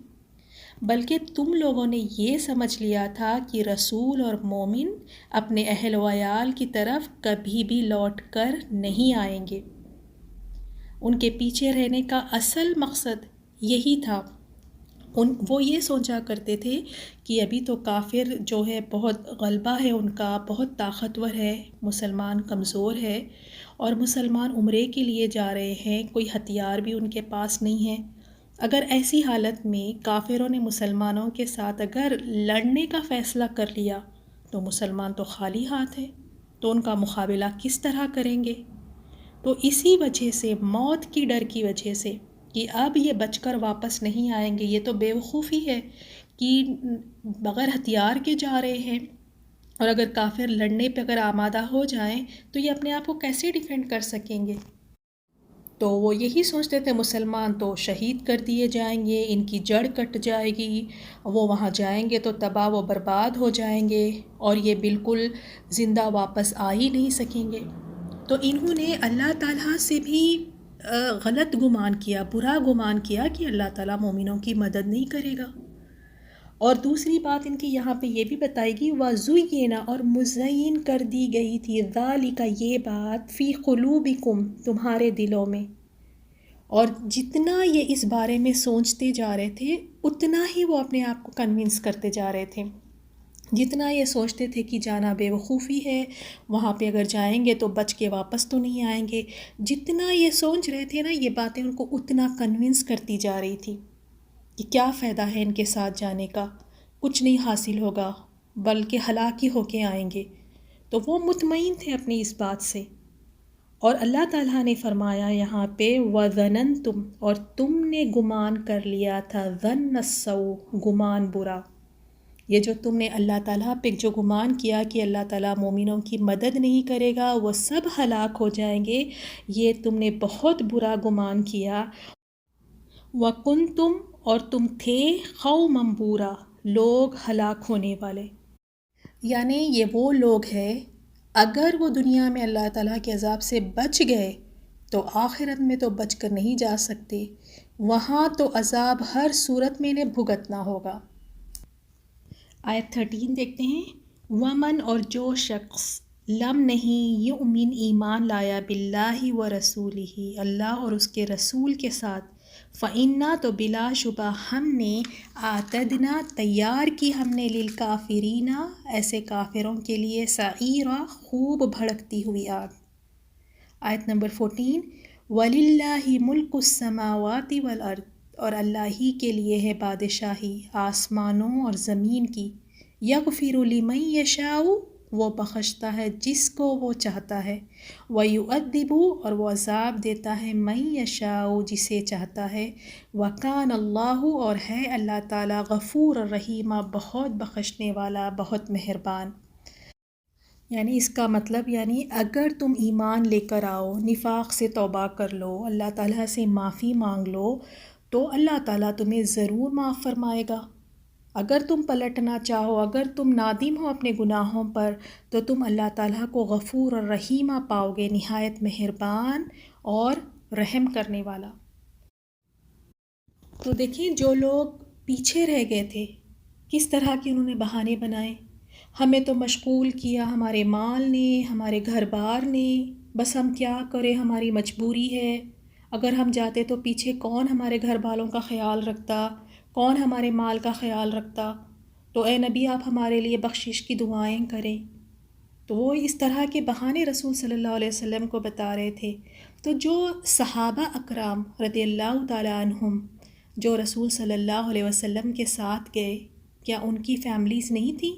بلکہ تم لوگوں نے یہ سمجھ لیا تھا کہ رسول اور مومن اپنے اہل و عیال کی طرف کبھی بھی لوٹ کر نہیں آئیں گے۔ ان کے پیچھے رہنے کا اصل مقصد یہی تھا، وہ یہ سوچا کرتے تھے کہ ابھی تو کافر جو ہے بہت غلبہ ہے، ان کا بہت طاقتور ہے، مسلمان کمزور ہے، اور مسلمان عمرے کے لیے جا رہے ہیں، کوئی ہتھیار بھی ان کے پاس نہیں ہے۔ اگر ایسی حالت میں کافروں نے مسلمانوں کے ساتھ اگر لڑنے کا فیصلہ کر لیا تو مسلمان تو خالی ہاتھ ہے، تو ان کا مقابلہ کس طرح کریں گے؟ تو اسی وجہ سے، موت کی ڈر کی وجہ سے، کہ اب یہ بچ کر واپس نہیں آئیں گے، یہ تو بے وقوفی ہے کہ بغیر ہتھیار کے جا رہے ہیں، اور اگر کافر لڑنے پہ اگر آمادہ ہو جائیں تو یہ اپنے آپ کو کیسے ڈیفینڈ کر سکیں گے؟ تو وہ یہی سوچتے تھے مسلمان تو شہید کر دیے جائیں گے، ان کی جڑ کٹ جائے گی، وہ وہاں جائیں گے تو تباہ و برباد ہو جائیں گے، اور یہ بالکل زندہ واپس آ ہی نہیں سکیں گے۔ تو انہوں نے اللہ تعالیٰ سے بھی غلط گمان کیا، برا گمان کیا کہ اللہ تعالیٰ مومنوں کی مدد نہیں کرے گا۔ اور دوسری بات ان کی یہاں پہ یہ بھی بتائے گی، وَزُيِّنَ، اور مزین کر دی گئی تھی، ذَلِكَ، یہ بات، فی قلوبکم، تمہارے دلوں میں۔ اور جتنا یہ اس بارے میں سوچتے جا رہے تھے اتنا ہی وہ اپنے آپ کو کنونس کرتے جا رہے تھے۔ جتنا یہ سوچتے تھے کہ جانا بے وقوفی ہے، وہاں پہ اگر جائیں گے تو بچ کے واپس تو نہیں آئیں گے، جتنا یہ سوچ رہے تھے نا، یہ باتیں ان کو اتنا کنونس کرتی جا رہی تھی کہ کیا فائدہ ہے ان کے ساتھ جانے کا، کچھ نہیں حاصل ہوگا، بلکہ ہلاک ہی ہو کے آئیں گے۔ تو وہ مطمئن تھے اپنی اس بات سے۔ اور اللہ تعالیٰ نے فرمایا یہاں پہ، وَظَنَنْتُمْ، اور تم نے گمان کر لیا تھا، ظَنَّ السَّوْء، گمان برا۔ یہ جو تم نے اللہ تعالیٰ پہ جو گمان کیا کہ اللہ تعالیٰ مومنوں کی مدد نہیں کرے گا، وہ سب ہلاک ہو جائیں گے، یہ تم نے بہت برا گمان کیا۔ وَكُنْتُمْ، اور تم تھے، قَوْمًا بُورًا، لوگ ہلاک ہونے والے۔ یعنی یہ وہ لوگ ہیں، اگر وہ دنیا میں اللہ تعالیٰ کے عذاب سے بچ گئے تو آخرت میں تو بچ کر نہیں جا سکتے، وہاں تو عذاب ہر صورت میں انہیں بھگتنا ہوگا۔ آیت 13 دیکھتے ہیں، ومن، اور جو شخص، لم نہیں، یؤمن، ایمان لایا، باللہ و رسولہ، اللہ اور اس کے رسول کے ساتھ، فإنا، تو بلا شبہ ہم نے، اعتدنا، تیار کی ہم نے، للکافرین، ایسے کافروں کے لیے، سعیرا، خوب بھڑکتی ہوئی آگ۔ آیت نمبر 14، وَلِلَّهِ مُلْكُ السَّمَاوَاتِ وَالْأَرْضِ، اور اللہ ہی کے لیے ہے بادشاہی آسمانوں اور زمین کی، یغفر لمن یشاء، وہ بخشتا ہے جس کو وہ چاہتا ہے، وَيُعَذِّبُ، اور وہ عذاب دیتا ہے، من یشاء، جسے چاہتا ہے، وَكَانَ اللَّهُ، اور ہے اللہ تعالیٰ، غفور الرحیم، بہت بخشنے والا، بہت مہربان۔ یعنی اس کا مطلب، یعنی اگر تم ایمان لے کر آؤ، نفاق سے توبہ کر لو، اللہ تعالیٰ سے معافی مانگ لو، تو اللہ تعالیٰ تمہیں ضرور معاف فرمائے گا۔ اگر تم پلٹنا چاہو، اگر تم نادم ہو اپنے گناہوں پر، تو تم اللہ تعالیٰ کو غفور اور رحیمہ پاؤ گے، نہایت مہربان اور رحم کرنے والا۔ تو دیکھیں، جو لوگ پیچھے رہ گئے تھے، کس طرح کے انہوں نے بہانے بنائے، ہمیں تو مشغول کیا ہمارے مال نے، ہمارے گھر بار نے، بس ہم کیا کریں، ہماری مجبوری ہے، اگر ہم جاتے تو پیچھے کون ہمارے گھر والوں کا خیال رکھتا، کون ہمارے مال کا خیال رکھتا، تو اے نبی آپ ہمارے لیے بخشش کی دعائیں کریں۔ تو وہ اس طرح کے بہانے رسول صلی اللہ علیہ وسلم کو بتا رہے تھے۔ تو جو صحابہ اکرام رضی اللہ تعالیٰ عنہم، جو رسول صلی اللہ علیہ وسلم کے ساتھ گئے، کیا ان کی فیملیز نہیں تھیں؟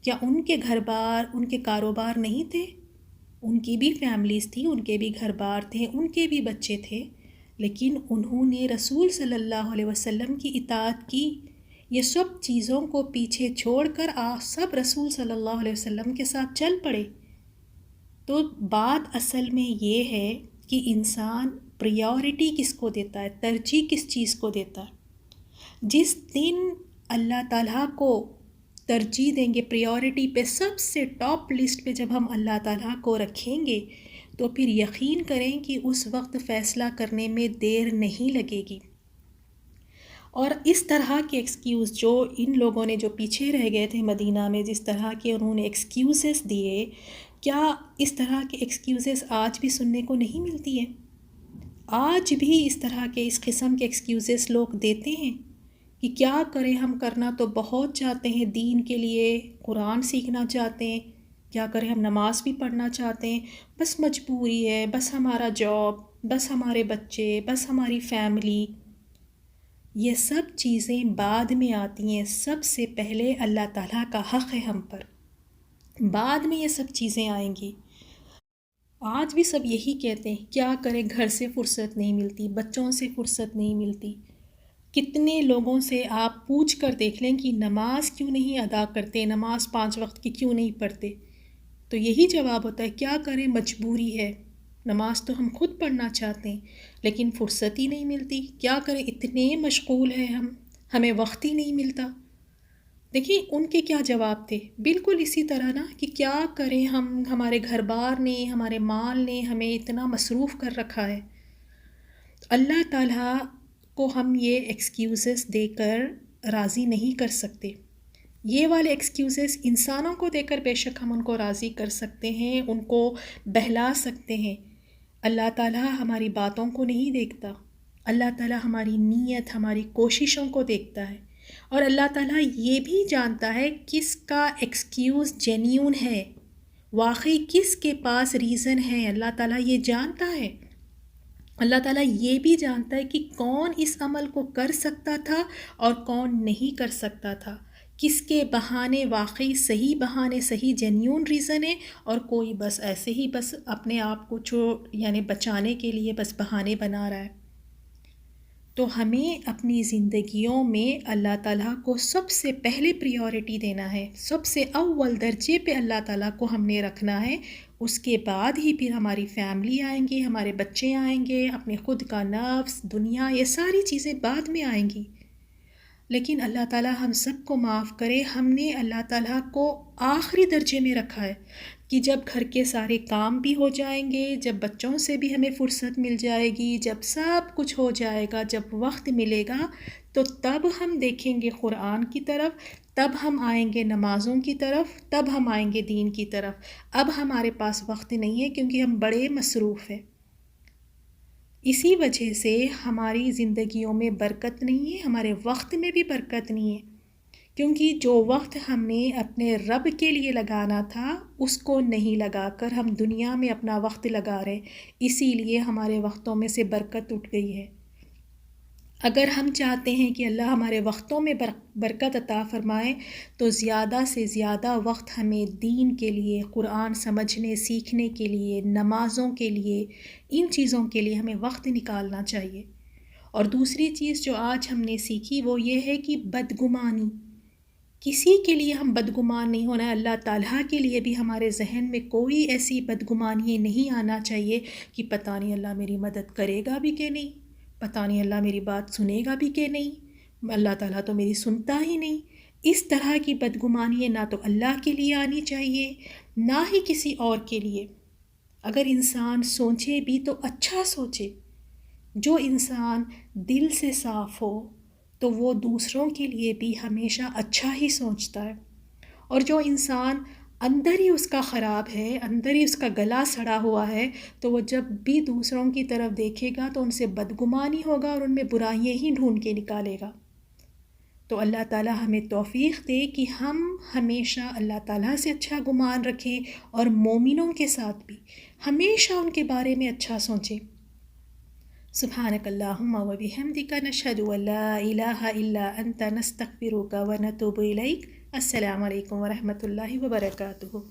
کیا ان کے گھر بار، ان کے کاروبار نہیں تھے؟ ان کی بھی فیملیز تھیں، ان کے بھی گھر بار تھے، ان کے بھی بچے تھے، لیکن انہوں نے رسول صلی اللہ علیہ وسلم کی اطاعت کی۔ یہ سب چیزوں کو پیچھے چھوڑ کر آپ سب رسول صلی اللہ علیہ وسلم کے ساتھ چل پڑے۔ تو بات اصل میں یہ ہے کہ انسان پریورٹی کس کو دیتا ہے، ترجیح کس چیز کو دیتا ہے۔ جس دن اللہ تعالیٰ کو ترجیح دیں گے، پریورٹی پہ سب سے ٹاپ لسٹ پہ جب ہم اللہ تعالیٰ کو رکھیں گے، تو پھر یقین کریں کہ اس وقت فیصلہ کرنے میں دیر نہیں لگے گی۔ اور اس طرح کے ایکسکیوز جو ان لوگوں نے جو پیچھے رہ گئے تھے مدینہ میں، جس طرح کے انہوں نے ایکسکیوزز دیے، کیا اس طرح کے ایکسکیوزز آج بھی سننے کو نہیں ملتی ہیں؟ آج بھی اس طرح کے، اس قسم کے ایکسکیوزز لوگ دیتے ہیں کہ کیا کریں ہم، کرنا تو بہت چاہتے ہیں دین کے لیے، قرآن سیکھنا چاہتے ہیں، کیا کریں ہم نماز بھی پڑھنا چاہتے ہیں، بس مجبوری ہے، بس ہمارا جاب، بس ہمارے بچے، بس ہماری فیملی. یہ سب چیزیں بعد میں آتی ہیں. سب سے پہلے اللہ تعالیٰ کا حق ہے ہم پر، بعد میں یہ سب چیزیں آئیں گی. آج بھی سب یہی کہتے ہیں کیا کریں، گھر سے فرصت نہیں ملتی، بچوں سے فرصت نہیں ملتی. کتنے لوگوں سے آپ پوچھ کر دیکھ لیں کہ نماز کیوں نہیں ادا کرتے، نماز 5 وقت کی کیوں نہیں پڑھتے، تو یہی جواب ہوتا ہے کیا کریں، مجبوری ہے. نماز تو ہم خود پڑھنا چاہتے ہیں لیکن فرصت ہی نہیں ملتی. کیا کریں، اتنے مشغول ہیں ہمیں وقت ہی نہیں ملتا. دیکھیں ان کے کیا جواب تھے، بالکل اسی طرح نا کہ کیا کریں ہم، ہمارے گھر بار نے، ہمارے مال نے ہمیں اتنا مصروف کر رکھا ہے. اللہ تعالیٰ کو ہم یہ ایکسکیوزز دے کر راضی نہیں کر سکتے. یہ والے ایکسکیوزز انسانوں کو دے کر بے شک ہم ان کو راضی کر سکتے ہیں، ان کو بہلا سکتے ہیں. اللہ تعالیٰ ہماری باتوں کو نہیں دیکھتا، اللہ تعالیٰ ہماری نیت، ہماری کوششوں کو دیکھتا ہے. اور اللہ تعالیٰ یہ بھی جانتا ہے کس کا ایکسکیوز جینیون ہے، واقعی کس کے پاس ریزن ہے. اللہ تعالیٰ یہ جانتا ہے. اللہ تعالیٰ یہ بھی جانتا ہے کہ کون اس عمل کو کر سکتا تھا اور کون نہیں کر سکتا تھا، کس کے بہانے واقعی صحیح بہانے، صحیح جینیون ریزن ہے، اور کوئی بس ایسے ہی بس اپنے آپ کو یعنی بچانے کے لیے بس بہانے بنا رہا ہے. تو ہمیں اپنی زندگیوں میں اللہ تعالیٰ کو سب سے پہلے پریورٹی دینا ہے، سب سے اول درجے پہ اللہ تعالیٰ کو ہم نے رکھنا ہے. اس کے بعد ہی پھر ہماری فیملی آئیں گی، ہمارے بچے آئیں گے، اپنے خود کا نفس، دنیا، یہ ساری چیزیں بعد میں آئیں گی. لیکن اللہ تعالیٰ ہم سب کو معاف کرے، ہم نے اللہ تعالیٰ کو آخری درجے میں رکھا ہے کہ جب گھر کے سارے کام بھی ہو جائیں گے، جب بچوں سے بھی ہمیں فرصت مل جائے گی، جب سب کچھ ہو جائے گا، جب وقت ملے گا، تو تب ہم دیکھیں گے قرآن کی طرف، تب ہم آئیں گے نمازوں کی طرف، تب ہم آئیں گے دین کی طرف. اب ہمارے پاس وقت نہیں ہے کیونکہ ہم بڑے مصروف ہیں. اسی وجہ سے ہماری زندگیوں میں برکت نہیں ہے، ہمارے وقت میں بھی برکت نہیں ہے، کیونکہ جو وقت ہم نے اپنے رب کے لیے لگانا تھا اس کو نہیں لگا کر ہم دنیا میں اپنا وقت لگا رہے. اسی لیے ہمارے وقتوں میں سے برکت اٹھ گئی ہے. اگر ہم چاہتے ہیں کہ اللہ ہمارے وقتوں میں برکت عطا فرمائے تو زیادہ سے زیادہ وقت ہمیں دین کے لیے، قرآن سمجھنے سیکھنے کے لیے، نمازوں کے لیے، ان چیزوں کے لیے ہمیں وقت نکالنا چاہیے. اور دوسری چیز جو آج ہم نے سیکھی وہ یہ ہے کہ بدگمانی، کسی کے لیے ہم بدگمان نہیں ہونا ہے. اللہ تعالیٰ کے لیے بھی ہمارے ذہن میں کوئی ایسی بدگمانی نہیں آنا چاہیے کہ پتہ نہیں اللہ میری مدد کرے گا بھی کہ نہیں، پتہ نہیں اللہ میری بات سنے گا بھی کہ نہیں، اللہ تعالیٰ تو میری سنتا ہی نہیں. اس طرح کی بدگمانی نہ تو اللہ کے لیے آنی چاہیے نہ ہی کسی اور کے لیے. اگر انسان سوچے بھی تو اچھا سوچے. جو انسان دل سے صاف ہو تو وہ دوسروں کے لیے بھی ہمیشہ اچھا ہی سوچتا ہے، اور جو انسان اندر ہی اس کا خراب ہے، اندر ہی اس کا گلا سڑا ہوا ہے، تو وہ جب بھی دوسروں کی طرف دیکھے گا تو ان سے بدگمانی ہوگا اور ان میں برائیاں ہی ڈھونڈ کے نکالے گا. تو اللہ تعالیٰ ہمیں توفیق دے کہ ہم ہمیشہ اللہ تعالیٰ سے اچھا گمان رکھیں اور مومنوں کے ساتھ بھی ہمیشہ ان کے بارے میں اچھا سوچیں. سبحانک اللہم و بحمدک، نشہد ان لا الہ الا انت، نستغفرک و نتوب الیک. السلام علیکم ورحمۃ اللہ وبرکاتہ.